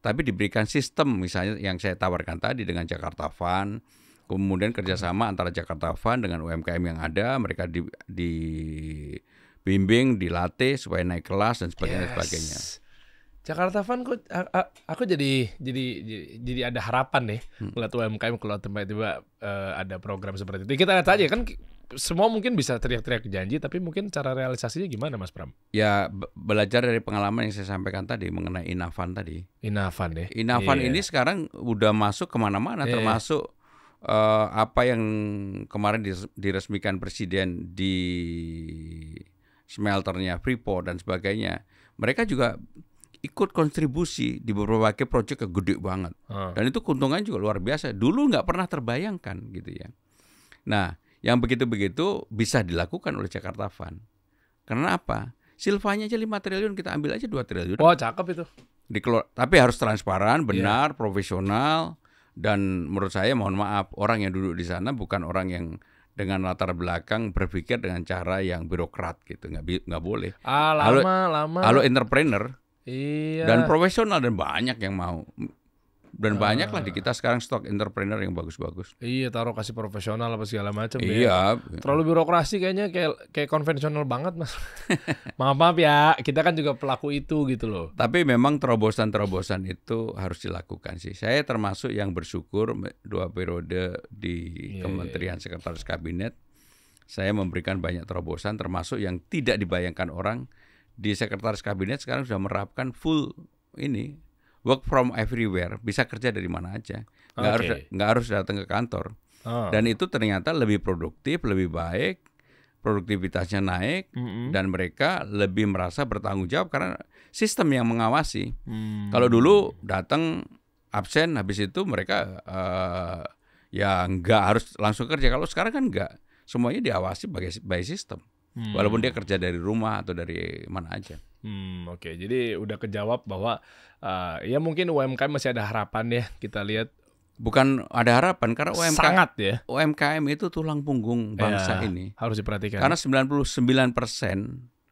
tapi diberikan sistem misalnya yang saya tawarkan tadi dengan Jakarta Fund, kemudian kerjasama antara Jakarta Fund dengan UMKM yang ada, mereka dibimbing, dilatih supaya naik kelas dan sebagainya. Jakarta Fund aku jadi ada harapan nih ngeliat UMKM kalau tiba-tiba ada program seperti itu. Kita lihat aja kan semua mungkin bisa teriak-teriak janji, tapi mungkin cara realisasinya gimana Mas Pram? Ya belajar dari pengalaman yang saya sampaikan tadi mengenai Inafan tadi. Inafan deh. Inafan ini sekarang udah masuk kemana-mana, termasuk apa yang kemarin diresmikan Presiden di smelternya Freeport dan sebagainya. Mereka juga ikut kontribusi di berbagai proyek yang gede banget. Dan itu keuntungan juga luar biasa. Dulu nggak pernah terbayangkan gitu ya. Nah, yang begitu-begitu bisa dilakukan oleh Jakarta Fund. Karena apa? Silvanya aja 5 triliun, kita ambil aja 2 triliun. Wah, cakep itu. Tapi harus transparan, benar, profesional. Dan menurut saya, mohon maaf, orang yang duduk di sana bukan orang yang dengan latar belakang berpikir dengan cara yang birokrat gitu. Nggak boleh. Lama. Kalau entrepreneur, iya. dan profesional dan banyak yang mau. Dan banyak lah di kita sekarang stock entrepreneur yang bagus-bagus. Iya, taruh kasih profesional apa segala macam. Iya. Ya. Terlalu birokrasi kayaknya kayak konvensional banget, Mas. Maaf ya, kita kan juga pelaku itu gitu loh. Tapi memang terobosan-terobosan itu harus dilakukan sih. Saya termasuk yang bersyukur 2 periode di Kementerian Sekretaris Kabinet. Saya memberikan banyak terobosan, termasuk yang tidak dibayangkan orang. Di Sekretaris Kabinet sekarang sudah menerapkan full ini work from everywhere, bisa kerja dari mana aja, nggak harus datang ke kantor. Dan itu ternyata lebih produktif, lebih baik, produktivitasnya naik, dan mereka lebih merasa bertanggung jawab karena sistem yang mengawasi. Kalau dulu datang absen, habis itu mereka ya nggak harus langsung kerja. Kalau sekarang kan nggak, semuanya diawasi by sistem. Walaupun dia kerja dari rumah atau dari mana aja. Oke. Jadi udah kejawab bahwa ya mungkin UMKM masih ada harapan ya, kita lihat. Bukan ada harapan karena UMKM itu tulang punggung bangsa ini. Harus diperhatikan. Karena 99%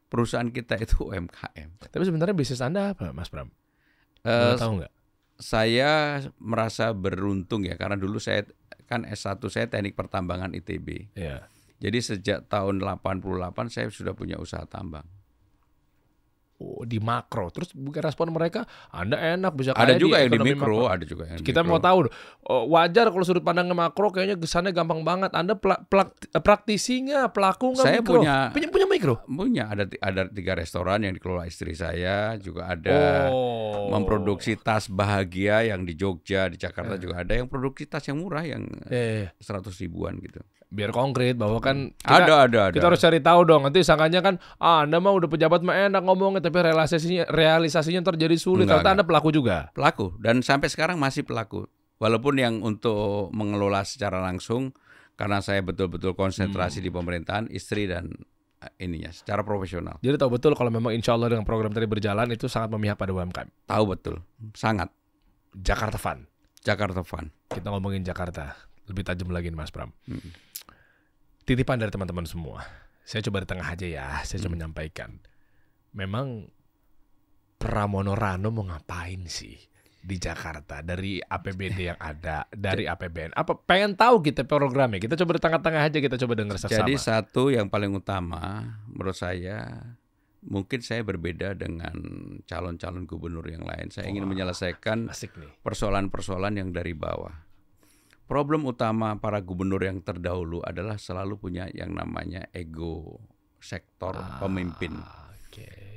perusahaan kita itu UMKM. Tapi sebenarnya bisnis Anda apa, Mas Pram? Tahu nggak? Saya merasa beruntung ya karena dulu saya kan S1 saya Teknik Pertambangan ITB. Iya. Jadi sejak tahun 88 saya sudah punya usaha tambang. Oh, di makro. Terus bukan respon mereka, Anda enak bisa ada kaya juga di yang di ekonomi mikro, makro. ada juga yang Kita mikro. mau tahu, wajar kalau sudut pandangnya makro kayaknya kesannya gampang banget. Anda praktisi nggak, pelaku nggak Saya mikro? Punya mikro? Punya, ada 3 restoran yang dikelola istri saya, juga ada memproduksi tas bahagia yang di Jogja, di Jakarta juga ada yang produksi tas yang murah yang 100 ribuan gitu. Biar konkret bahwa kan ada. Kita harus cari tahu dong. Nanti sangkanya kan Anda mah udah pejabat mah enak ngomongnya, tapi realisasinya terjadi sulit. Ternyata Anda pelaku juga. Pelaku, dan sampai sekarang masih pelaku. Walaupun yang untuk mengelola secara langsung, karena saya betul-betul konsentrasi di pemerintahan, istri dan ininya secara profesional. Jadi tahu betul kalau memang insya Allah dengan program tadi berjalan itu sangat memihak pada UMKM. Tahu betul, sangat. Jakarta Fun. Kita ngomongin Jakarta. Lebih tajam lagi nih Mas Pram. Titipan dari teman-teman semua. Saya coba di tengah aja ya. Saya cuma menyampaikan. Memang Pramono Rano mau ngapain sih di Jakarta dari APBD yang ada, dari APBN? Apa pengen tahu kita programnya? Kita coba di tengah-tengah aja, kita coba dengar sama-sama. Jadi satu yang paling utama menurut saya, mungkin saya berbeda dengan calon-calon gubernur yang lain. Saya ingin menyelesaikan persoalan-persoalan yang dari bawah. Problem utama para gubernur yang terdahulu adalah selalu punya yang namanya ego sektor pemimpin.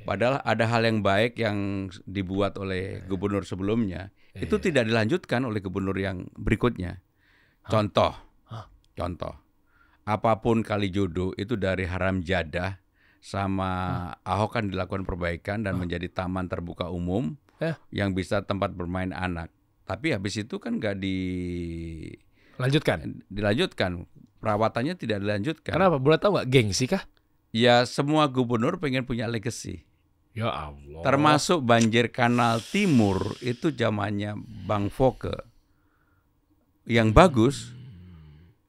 Padahal ada hal yang baik yang dibuat oleh gubernur sebelumnya, itu tidak dilanjutkan oleh gubernur yang berikutnya. Contoh, apapun Kalijodo itu dari Haram Jadah sama Ahok kan dilakukan perbaikan dan menjadi taman terbuka umum yang bisa tempat bermain anak. Tapi habis itu kan nggak dilanjutkan, perawatannya tidak dilanjutkan. Kenapa? Boleh tahu nggak, gengsi kah? Ya semua gubernur pengen punya legacy. Ya Allah. Termasuk banjir Kanal Timur itu zamannya Bang Foke. Yang bagus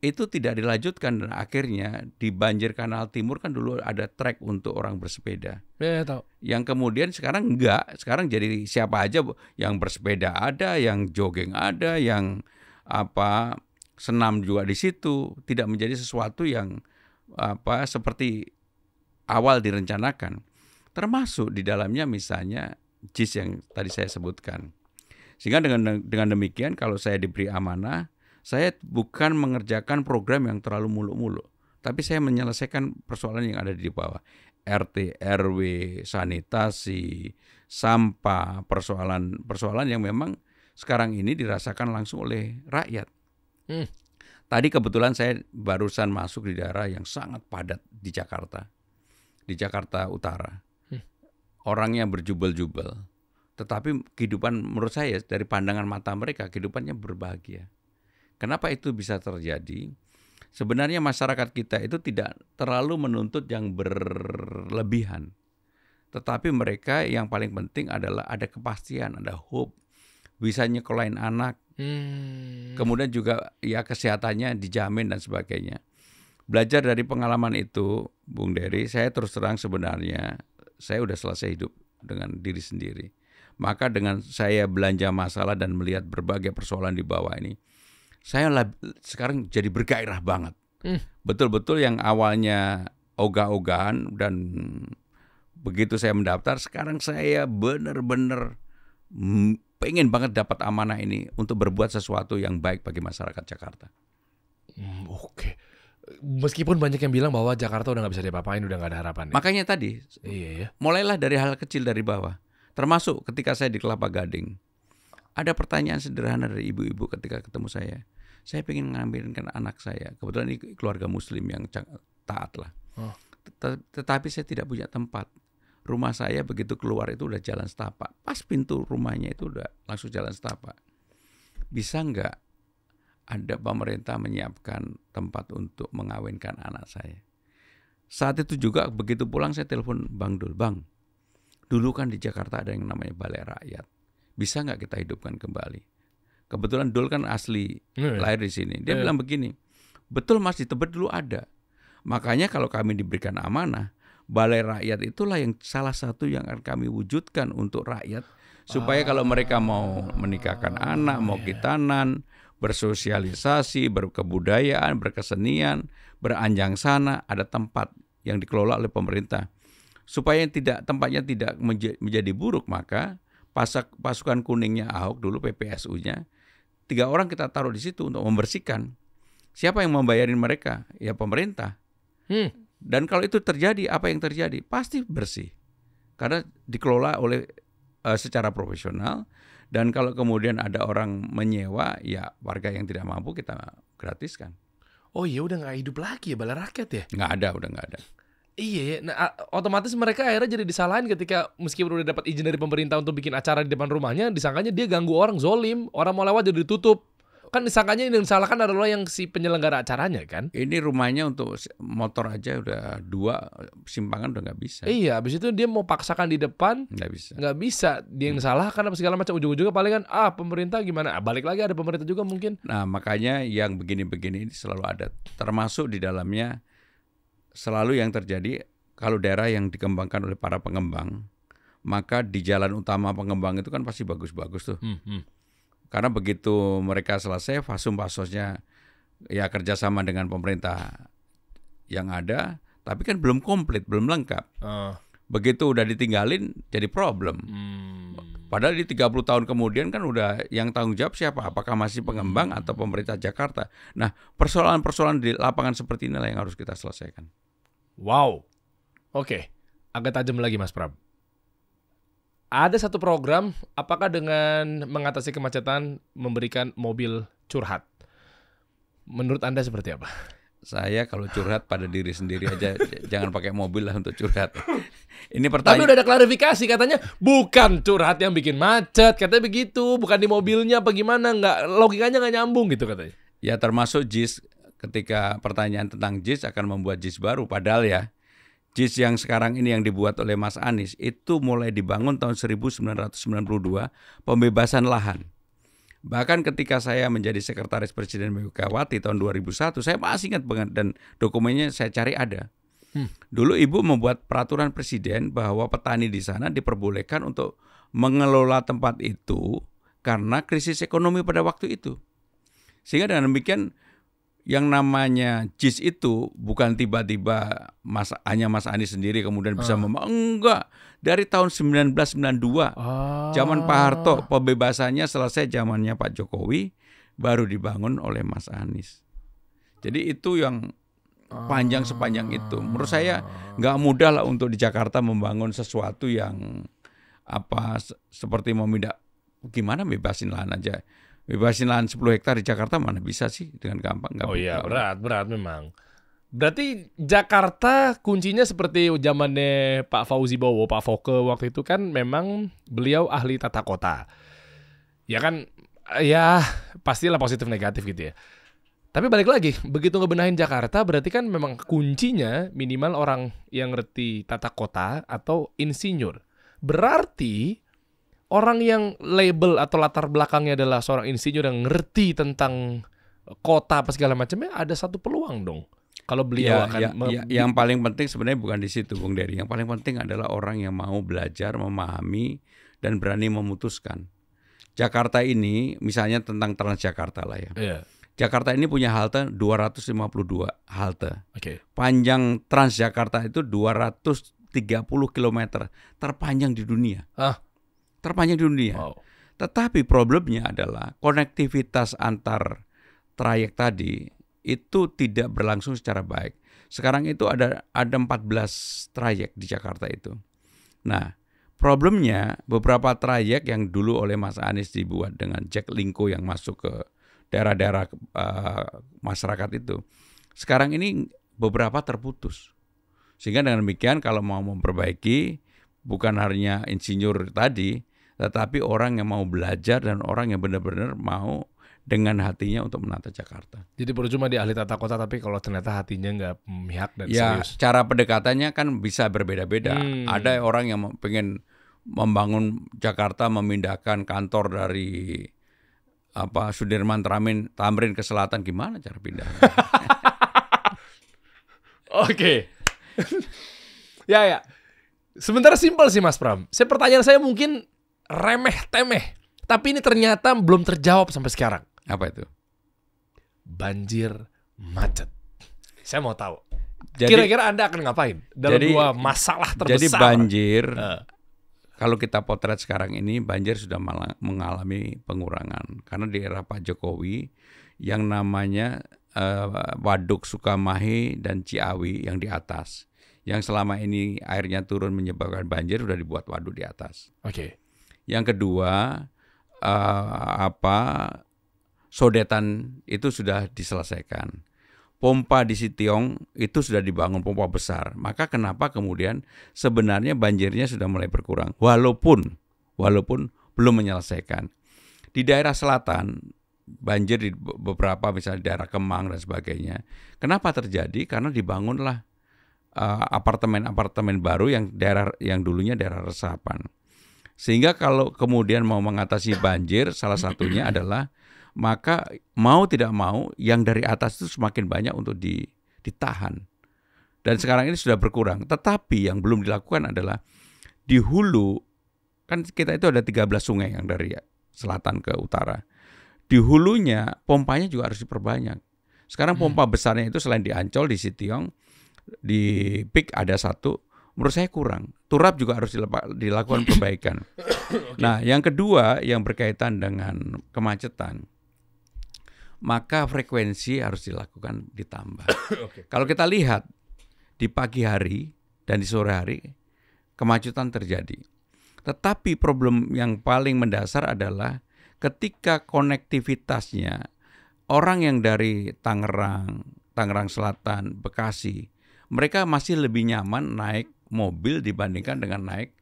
itu tidak dilanjutkan dan akhirnya di banjir Kanal Timur kan dulu ada trek untuk orang bersepeda. Ya, tahu. Yang kemudian sekarang enggak, sekarang jadi siapa aja yang bersepeda ada, yang jogging ada, yang senam juga di situ, tidak menjadi sesuatu yang seperti awal direncanakan. Termasuk di dalamnya misalnya JIS yang tadi saya sebutkan. Sehingga dengan demikian kalau saya diberi amanah, saya bukan mengerjakan program yang terlalu muluk-muluk, tapi saya menyelesaikan persoalan yang ada di bawah. RT, RW, sanitasi, sampah, persoalan yang memang sekarang ini dirasakan langsung oleh rakyat. Tadi kebetulan saya barusan masuk di daerah yang sangat padat di Jakarta Utara. Orangnya berjubel-jubel, tetapi kehidupan menurut saya dari pandangan mata mereka kehidupannya berbahagia. Kenapa itu bisa terjadi? Sebenarnya masyarakat kita itu tidak terlalu menuntut yang berlebihan. Tetapi mereka yang paling penting adalah ada kepastian, ada hope. Bisa nyekolahin anak. Kemudian juga ya kesehatannya dijamin dan sebagainya. Belajar dari pengalaman itu, Bung Dery, saya terus terang sebenarnya saya udah selesai hidup dengan diri sendiri. Maka dengan saya belanja masalah dan melihat berbagai persoalan di bawah ini, saya sekarang jadi bergairah banget. Betul-betul yang awalnya ogah-ogahan dan begitu saya mendaftar, sekarang saya benar-benar pengen banget dapat amanah ini untuk berbuat sesuatu yang baik bagi masyarakat Jakarta. Oke. Meskipun banyak yang bilang bahwa Jakarta udah nggak bisa diapa-apain, udah nggak ada harapan. Makanya tadi, mulailah dari hal kecil dari bawah. Termasuk ketika saya di Kelapa Gading, ada pertanyaan sederhana dari ibu-ibu ketika ketemu saya. Saya pengen ngambilkan anak saya. Kebetulan ini keluarga Muslim yang taat lah. Tetapi saya tidak punya tempat. Rumah saya begitu keluar itu udah jalan setapak. Pas pintu rumahnya itu udah langsung jalan setapak. Bisa nggak ada pemerintah menyiapkan tempat untuk mengawinkan anak saya? Saat itu juga begitu pulang saya telepon Bang Dul. Bang, dulu kan di Jakarta ada yang namanya Balai Rakyat. Bisa nggak kita hidupkan kembali? Kebetulan Dul kan asli lahir di sini. Dia bilang begini, betul Mas, di Tebet dulu ada. Makanya kalau kami diberikan amanah, Balai Rakyat itulah yang salah satu yang akan kami wujudkan untuk rakyat. Supaya kalau mereka mau menikahkan anak, mau khitanan, bersosialisasi, berkebudayaan, berkesenian, beranjang sana, ada tempat yang dikelola oleh pemerintah. Supaya tempatnya tidak menjadi buruk, maka pasukan kuningnya Ahok dulu, PPSU-nya, 3 orang kita taruh di situ untuk membersihkan. Siapa yang membayarin mereka? Ya pemerintah. Dan kalau itu terjadi, apa yang terjadi? Pasti bersih. Karena dikelola oleh secara profesional. Dan kalau kemudian ada orang menyewa, ya warga yang tidak mampu kita gratiskan. Oh iya, udah nggak hidup lagi ya Balai Rakyat ya? Udah nggak ada. Iya, nah otomatis mereka akhirnya jadi disalahin ketika meskipun udah dapat izin dari pemerintah untuk bikin acara di depan rumahnya, disangkanya dia ganggu orang, zolim, orang mau lewat jadi ditutup. Kan disangkanya yang disalahkan adalah yang si penyelenggara acaranya kan? Ini rumahnya untuk motor aja udah 2 simpangan udah nggak bisa. Iya, habis itu dia mau paksakan di depan, nggak bisa. Dia yang disalahkan apa segala macam, ujung-ujungnya paling kan pemerintah gimana? Balik lagi ada pemerintah juga mungkin. Nah makanya yang begini-begini ini selalu ada. Termasuk di dalamnya selalu yang terjadi kalau daerah yang dikembangkan oleh para pengembang, maka di jalan utama pengembang itu kan pasti bagus-bagus tuh. Karena begitu mereka selesai, fasum-fasosnya ya kerjasama dengan pemerintah yang ada, tapi kan belum komplit, belum lengkap. Begitu udah ditinggalin, jadi problem. Padahal di 30 tahun kemudian kan udah yang tanggung jawab siapa? Apakah masih pengembang atau pemerintah Jakarta? Nah, persoalan-persoalan di lapangan seperti inilah yang harus kita selesaikan. Wow, oke. Agak tajam lagi Mas Pram. Ada satu program, apakah dengan mengatasi kemacetan memberikan mobil curhat? Menurut Anda seperti apa? Saya kalau curhat pada diri sendiri aja, jangan pakai mobil lah untuk curhat. Ini pertanyaan. Tapi udah ada klarifikasi, katanya bukan curhat yang bikin macet, katanya begitu, bukan di mobilnya apa gimana, logikanya nggak nyambung gitu katanya. Ya termasuk JIS, ketika pertanyaan tentang JIS akan membuat JIS baru, padahal ya, JIS yang sekarang ini yang dibuat oleh Mas Anies itu mulai dibangun tahun 1992, pembebasan lahan. Bahkan ketika saya menjadi sekretaris Presiden Megawati tahun 2001, saya masih ingat banget dan dokumennya saya cari ada. Dulu Ibu membuat peraturan Presiden bahwa petani di sana diperbolehkan untuk mengelola tempat itu karena krisis ekonomi pada waktu itu. Sehingga dengan demikian yang namanya JIS itu bukan tiba-tiba hanya Mas Anies sendiri kemudian bisa enggak. Dari tahun 1992, zaman Pak Harto, pembebasannya selesai zamannya Pak Jokowi, baru dibangun oleh Mas Anies. Jadi itu yang panjang sepanjang itu. Menurut saya nggak mudah lah untuk di Jakarta membangun sesuatu yang seperti memindah, gimana bebasin lahan aja. Bebasin lahan 10 hektar di Jakarta mana bisa sih dengan gampang? Berat memang. Berarti Jakarta kuncinya seperti zamannya Pak Fauzi Bowo, Pak Foke waktu itu kan memang beliau ahli tata kota. Ya kan, ya pastilah positif negatif gitu ya. Tapi balik lagi, begitu ngebenahin Jakarta berarti kan memang kuncinya minimal orang yang ngerti tata kota atau insinyur. Berarti orang yang label atau latar belakangnya adalah seorang insinyur yang ngerti tentang kota apa segala macamnya, ada satu peluang dong. Kalau beliau yang paling penting sebenarnya bukan di situ, Bung Dery. Yang paling penting adalah orang yang mau belajar, memahami dan berani memutuskan. Jakarta ini misalnya tentang Transjakarta lah ya. Iya. Jakarta ini punya halte 252 halte. Oke. Panjang Transjakarta itu 230 km, terpanjang di dunia. Terpanjang di dunia. Wow. Tetapi problemnya adalah konektivitas antar trayek tadi itu tidak berlangsung secara baik. Sekarang itu ada 14 trayek di Jakarta itu. Nah, problemnya beberapa trayek yang dulu oleh Mas Anies dibuat dengan Jack Linko yang masuk ke daerah-daerah masyarakat itu, sekarang ini beberapa terputus. Sehingga dengan demikian kalau mau memperbaiki bukan hanya insinyur tadi, tetapi orang yang mau belajar dan orang yang benar-benar mau dengan hatinya untuk menata Jakarta. Jadi percuma di ahli tata kota tapi kalau ternyata hatinya nggak memihak dan Ya, serius. cara pendekatannya kan bisa berbeda-beda. Ada orang yang pengen membangun Jakarta, memindahkan kantor dari Sudirman Tamrin ke selatan, gimana cara pindahnya? Oke. Ya. Sebenarnya simpel sih Mas Pram. Pertanyaan saya mungkin remeh-temeh, tapi ini ternyata belum terjawab sampai sekarang. Apa itu? Banjir, macet. Saya mau tahu. Jadi, kira-kira Anda akan ngapain dalam dua masalah terbesar? Jadi banjir, kalau kita potret sekarang ini, banjir sudah mengalami pengurangan. Karena di era Pak Jokowi, yang namanya Waduk Sukamahi dan Ciawi yang di atas, yang selama ini airnya turun menyebabkan banjir, sudah dibuat waduk di atas. Oke. Yang kedua, sodetan itu sudah diselesaikan. Pompa di Sitiong itu sudah dibangun, pompa besar. Maka kenapa kemudian sebenarnya banjirnya sudah mulai berkurang, walaupun belum menyelesaikan. Di daerah selatan banjir di beberapa, misalnya di daerah Kemang dan sebagainya. Kenapa terjadi? Karena dibangunlah apartemen-apartemen baru yang dulunya daerah resapan. Sehingga kalau kemudian mau mengatasi banjir, salah satunya adalah maka mau tidak mau yang dari atas itu semakin banyak untuk ditahan. Dan sekarang ini sudah berkurang. Tetapi yang belum dilakukan adalah di hulu, kan kita itu ada 13 sungai yang dari selatan ke utara. Di hulunya pompanya juga harus diperbanyak. Sekarang pompa besarnya itu selain di Ancol, di Sitiong, di Pik ada satu, menurut saya kurang. Turap juga harus dilakukan perbaikan. Nah, yang kedua yang berkaitan dengan kemacetan, maka frekuensi harus dilakukan ditambah. Kalau kita lihat di pagi hari dan di sore hari, kemacetan terjadi. Tetapi problem yang paling mendasar adalah ketika konektivitasnya, orang yang dari Tangerang Selatan, Bekasi, mereka masih lebih nyaman naik mobil dibandingkan dengan naik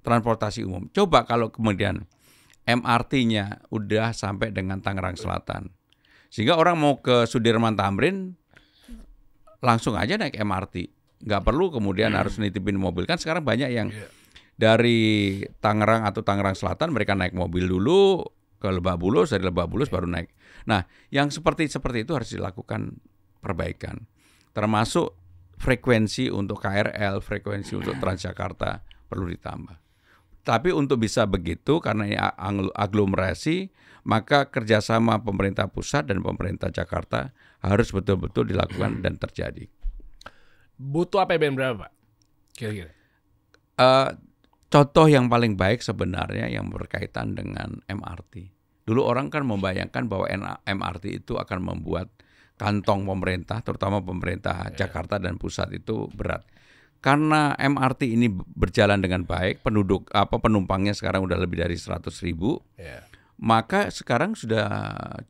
transportasi umum. Coba kalau kemudian MRT-nya udah sampai dengan Tangerang Selatan, sehingga orang mau ke Sudirman Tamrin langsung aja naik MRT, nggak perlu kemudian harus nitipin mobil. Kan sekarang banyak yang dari Tangerang atau Tangerang Selatan mereka naik mobil dulu ke Lebak Bulus, dari Lebak Bulus baru naik. Nah, yang seperti itu harus dilakukan perbaikan, termasuk frekuensi untuk KRL, frekuensi untuk Transjakarta perlu ditambah. Tapi untuk bisa begitu, karena ini aglomerasi, maka kerjasama pemerintah pusat dan pemerintah Jakarta harus betul-betul dilakukan dan terjadi. Butuh APBN berapa, Pak? Kira-kira? Contoh yang paling baik sebenarnya yang berkaitan dengan MRT. Dulu orang kan membayangkan bahwa MRT itu akan membuat kantong pemerintah, terutama pemerintah Jakarta dan pusat itu berat. Karena MRT ini berjalan dengan baik, penumpangnya sekarang udah lebih dari 100.000, maka sekarang sudah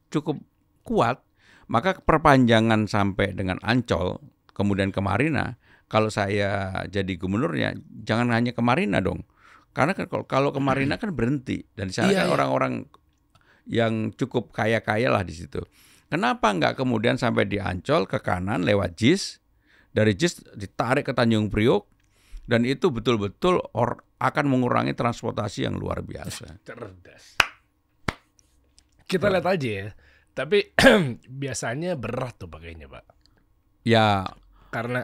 cukup kuat. Maka perpanjangan sampai dengan Ancol, kemudian ke Marina, kalau saya jadi gubernurnya, jangan hanya ke Marina dong. Karena kalau ke Marina kan berhenti, dan di sana kan orang-orang yang cukup kaya-kaya lah di situ. Kenapa nggak kemudian sampai di Ancol ke kanan lewat JIS, dari JIS ditarik ke Tanjung Priok, dan itu betul-betul akan mengurangi transportasi yang luar biasa. Cerdas. Kita lihat aja ya. Tapi biasanya berat tuh pakainya, Pak. Ya, Karena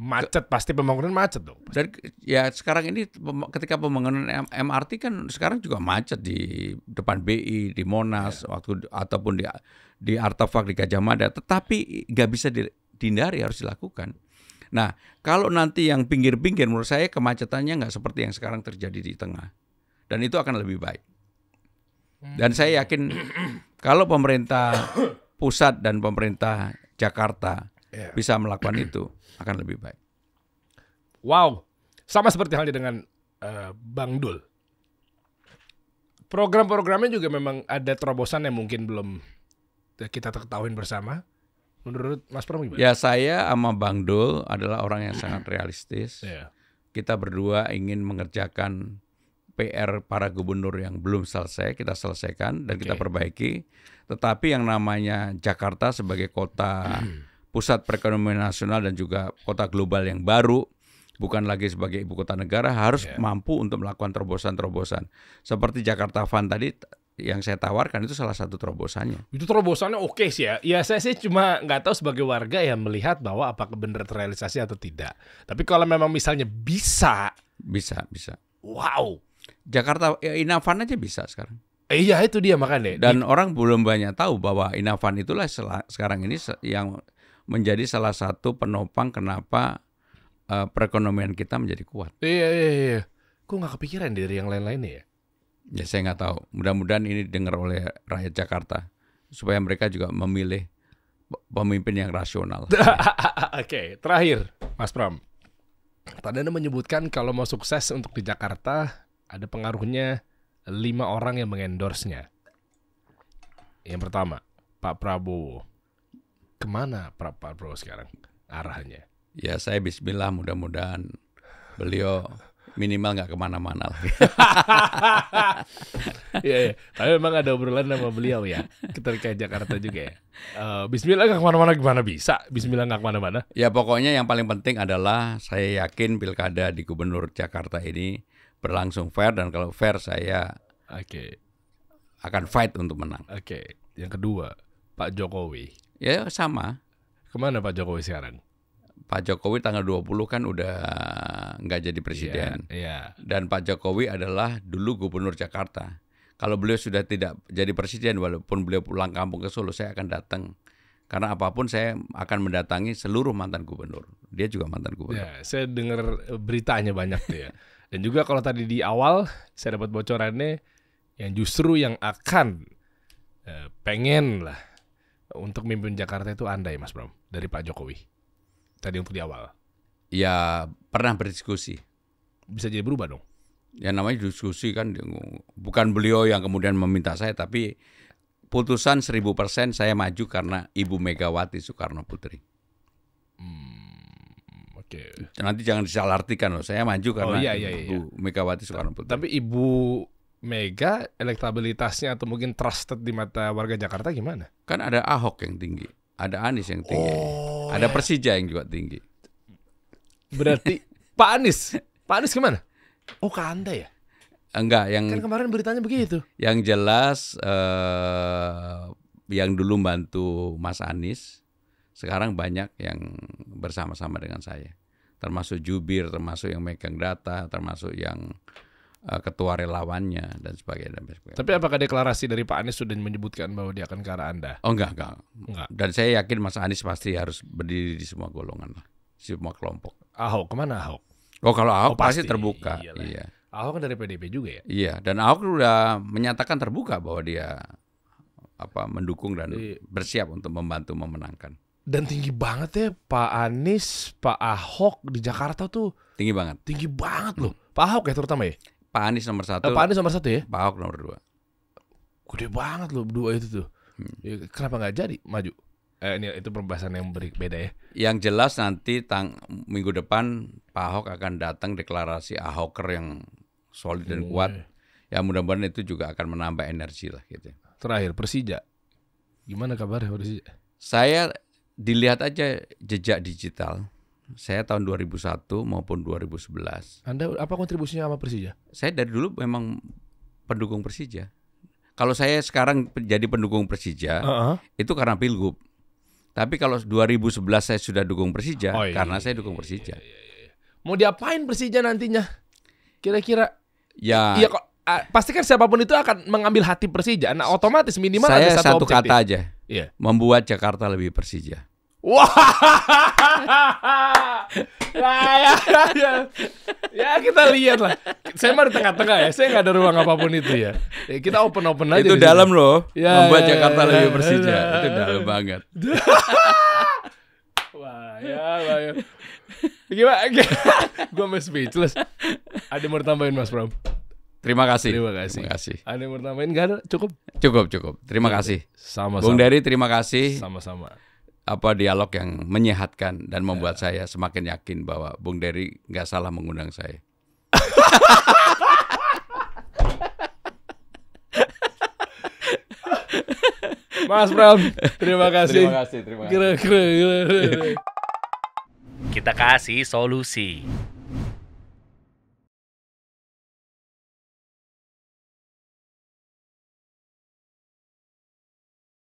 Macet, pasti pembangunan macet dong. Dan ya sekarang ini ketika pembangunan MRT kan sekarang juga macet di depan BI, di Monas, waktu ataupun di Artefak di Gajah Mada. Tetapi nggak bisa dihindari, harus dilakukan. Nah, kalau nanti yang pinggir-pinggir, menurut saya kemacetannya nggak seperti yang sekarang terjadi di tengah. Dan itu akan lebih baik. Dan saya yakin kalau pemerintah pusat dan pemerintah Jakarta bisa melakukan itu, akan lebih baik. Wow, sama seperti halnya dengan Bang Dul. Program-programnya juga memang ada terobosan yang mungkin belum kita ketahui bersama. Menurut Mas Pram gimana? Ya, saya sama Bang Dul adalah orang yang sangat realistis. Yeah. Kita berdua ingin mengerjakan PR para gubernur yang belum selesai, kita selesaikan dan kita perbaiki. Tetapi yang namanya Jakarta sebagai kota pusat perekonomian nasional dan juga kota global yang baru, bukan lagi sebagai ibu kota negara, harus mampu untuk melakukan terobosan-terobosan. Seperti Jakarta Fund tadi yang saya tawarkan, itu salah satu terobosannya. Itu terobosannya oke sih ya. Ya saya sih cuma nggak tahu sebagai warga yang melihat bahwa apakah benar terrealisasi atau tidak. Tapi kalau memang misalnya bisa. Wow. Jakarta Inavan aja bisa sekarang. Iya itu dia makanya. Dan orang belum banyak tahu bahwa Inavan itulah sekarang ini yang menjadi salah satu penopang kenapa perekonomian kita menjadi kuat. Iya. Kok nggak kepikiran dari yang lain-lainnya ya? Ya saya nggak tahu. Mudah-mudahan ini didengar oleh rakyat Jakarta supaya mereka juga memilih pemimpin yang rasional. Oke, terakhir Mas Pram. Tadi Anda menyebutkan kalau mau sukses untuk di Jakarta ada pengaruhnya 5 orang yang mengendorse-nya. Yang pertama, Pak Prabowo. Kemana Pak Prabowo sekarang arahnya? Ya saya bismillah, mudah-mudahan beliau minimal nggak kemana-mana lah. Iya. Tapi memang ada obrolan sama beliau ya, ketika Jakarta juga ya. Bismillah nggak kemana-mana, gimana bisa? Bismillah nggak kemana-mana. Ya pokoknya yang paling penting adalah saya yakin pilkada di Gubernur Jakarta ini berlangsung fair, dan kalau fair saya akan fight untuk menang. Oke. Yang kedua, Pak Jokowi. Ya sama. Kemana Pak Jokowi sekarang? Pak Jokowi tanggal 20 kan udah nggak jadi presiden. Iya. Dan Pak Jokowi adalah dulu gubernur Jakarta. Kalau beliau sudah tidak jadi presiden, walaupun beliau pulang kampung ke Solo, saya akan datang. Karena apapun saya akan mendatangi seluruh mantan gubernur. Dia juga mantan gubernur. Ya, saya dengar beritanya banyak tuh ya. Dan juga kalau tadi di awal saya dapat bocorannya yang justru yang akan pengen lah untuk mimpin Jakarta itu Anda ya Mas Bram, dari Pak Jokowi. Tadi untuk di awal. Ya pernah berdiskusi. Bisa jadi berubah dong. Ya namanya diskusi kan, bukan beliau yang kemudian meminta saya, tapi putusan 1000% saya maju karena Ibu Megawati Soekarno Putri. Oke. Nanti jangan disalahartikan loh, saya maju karena Ibu Megawati Soekarno Putri. Tapi Ibu Mega elektabilitasnya atau mungkin trusted di mata warga Jakarta gimana? Kan ada Ahok yang tinggi, ada Anies yang tinggi, ada Persija yang juga tinggi. Berarti Pak Anies kemana? Oh ke Anda ya? Enggak, yang kan kemarin beritanya begitu. Yang jelas yang dulu bantu Mas Anies sekarang banyak yang bersama-sama dengan saya, termasuk jubir, termasuk yang megang data, termasuk yang ketua relawannya dan sebagainya. Tapi apakah deklarasi dari Pak Anies sudah menyebutkan bahwa dia akan ke arah Anda? Oh enggak. Dan saya yakin Mas Anies pasti harus berdiri di semua golongan lah, semua kelompok. Ahok, kemana Ahok? Oh kalau Ahok pasti terbuka. Iya. Ahok kan dari PDIP juga ya? Iya, dan Ahok sudah menyatakan terbuka bahwa dia mendukung dan bersiap untuk membantu memenangkan. Dan tinggi banget ya Pak Anies, Pak Ahok di Jakarta tuh. Tinggi banget. Tinggi banget loh. Pak Ahok ya terutama ya? Pak Anies nomor 1. Pak Anies nomor 1 ya? Pak Ahok nomor 2. Gede banget loh berdua itu tuh. Ya, kenapa nggak jadi maju? Ini itu pembahasan yang beda ya. Yang jelas nanti minggu depan Pak Ahok akan datang deklarasi Ahoker yang solid dan kuat. Ya mudah-mudahan itu juga akan menambah energi lah gitu. Terakhir Persija. Gimana kabarnya Persija? Saya dilihat aja jejak digital. Saya tahun 2001 maupun 2011. Anda apa kontribusinya sama Persija? Saya dari dulu memang pendukung Persija. Kalau saya sekarang jadi pendukung Persija, itu karena Pilgub. Tapi kalau 2011 saya sudah dukung Persija, Oh, iya, karena iya, saya dukung Persija. Mau diapain Persija nantinya? Kira-kira? Ya, Iya kok. Pasti kan siapapun itu akan mengambil hati Persija. Nah, otomatis minimal saya ada satu objektif. kata aja, Iya. membuat Jakarta lebih Persija. Wah, ya kita lihat lah. Saya mah di tengah-tengah ya. Saya nggak ada ruang apapun itu ya. Kita open aja. Itu di dalam sini. loh, Ya, membuat ya, Jakarta ya, lebih ya, Persija. ya, Itu ya. dalam banget. Wah, ya. Gimana? Gue masih speechless. Ada yang mau tambahin Mas Pram? Terima kasih. Terima kasih. Ada yang mau tambahin? Nggak ada? Cukup? Cukup. Terima kasih. Sama-sama. Bung Dery, terima kasih. Sama-sama. Apa dialog yang menyehatkan dan membuat saya semakin yakin bahwa Bung Dery nggak salah mengundang saya. Mas Pram, terima kasih. Terima kasih. Kira-kira. Kita kasih solusi.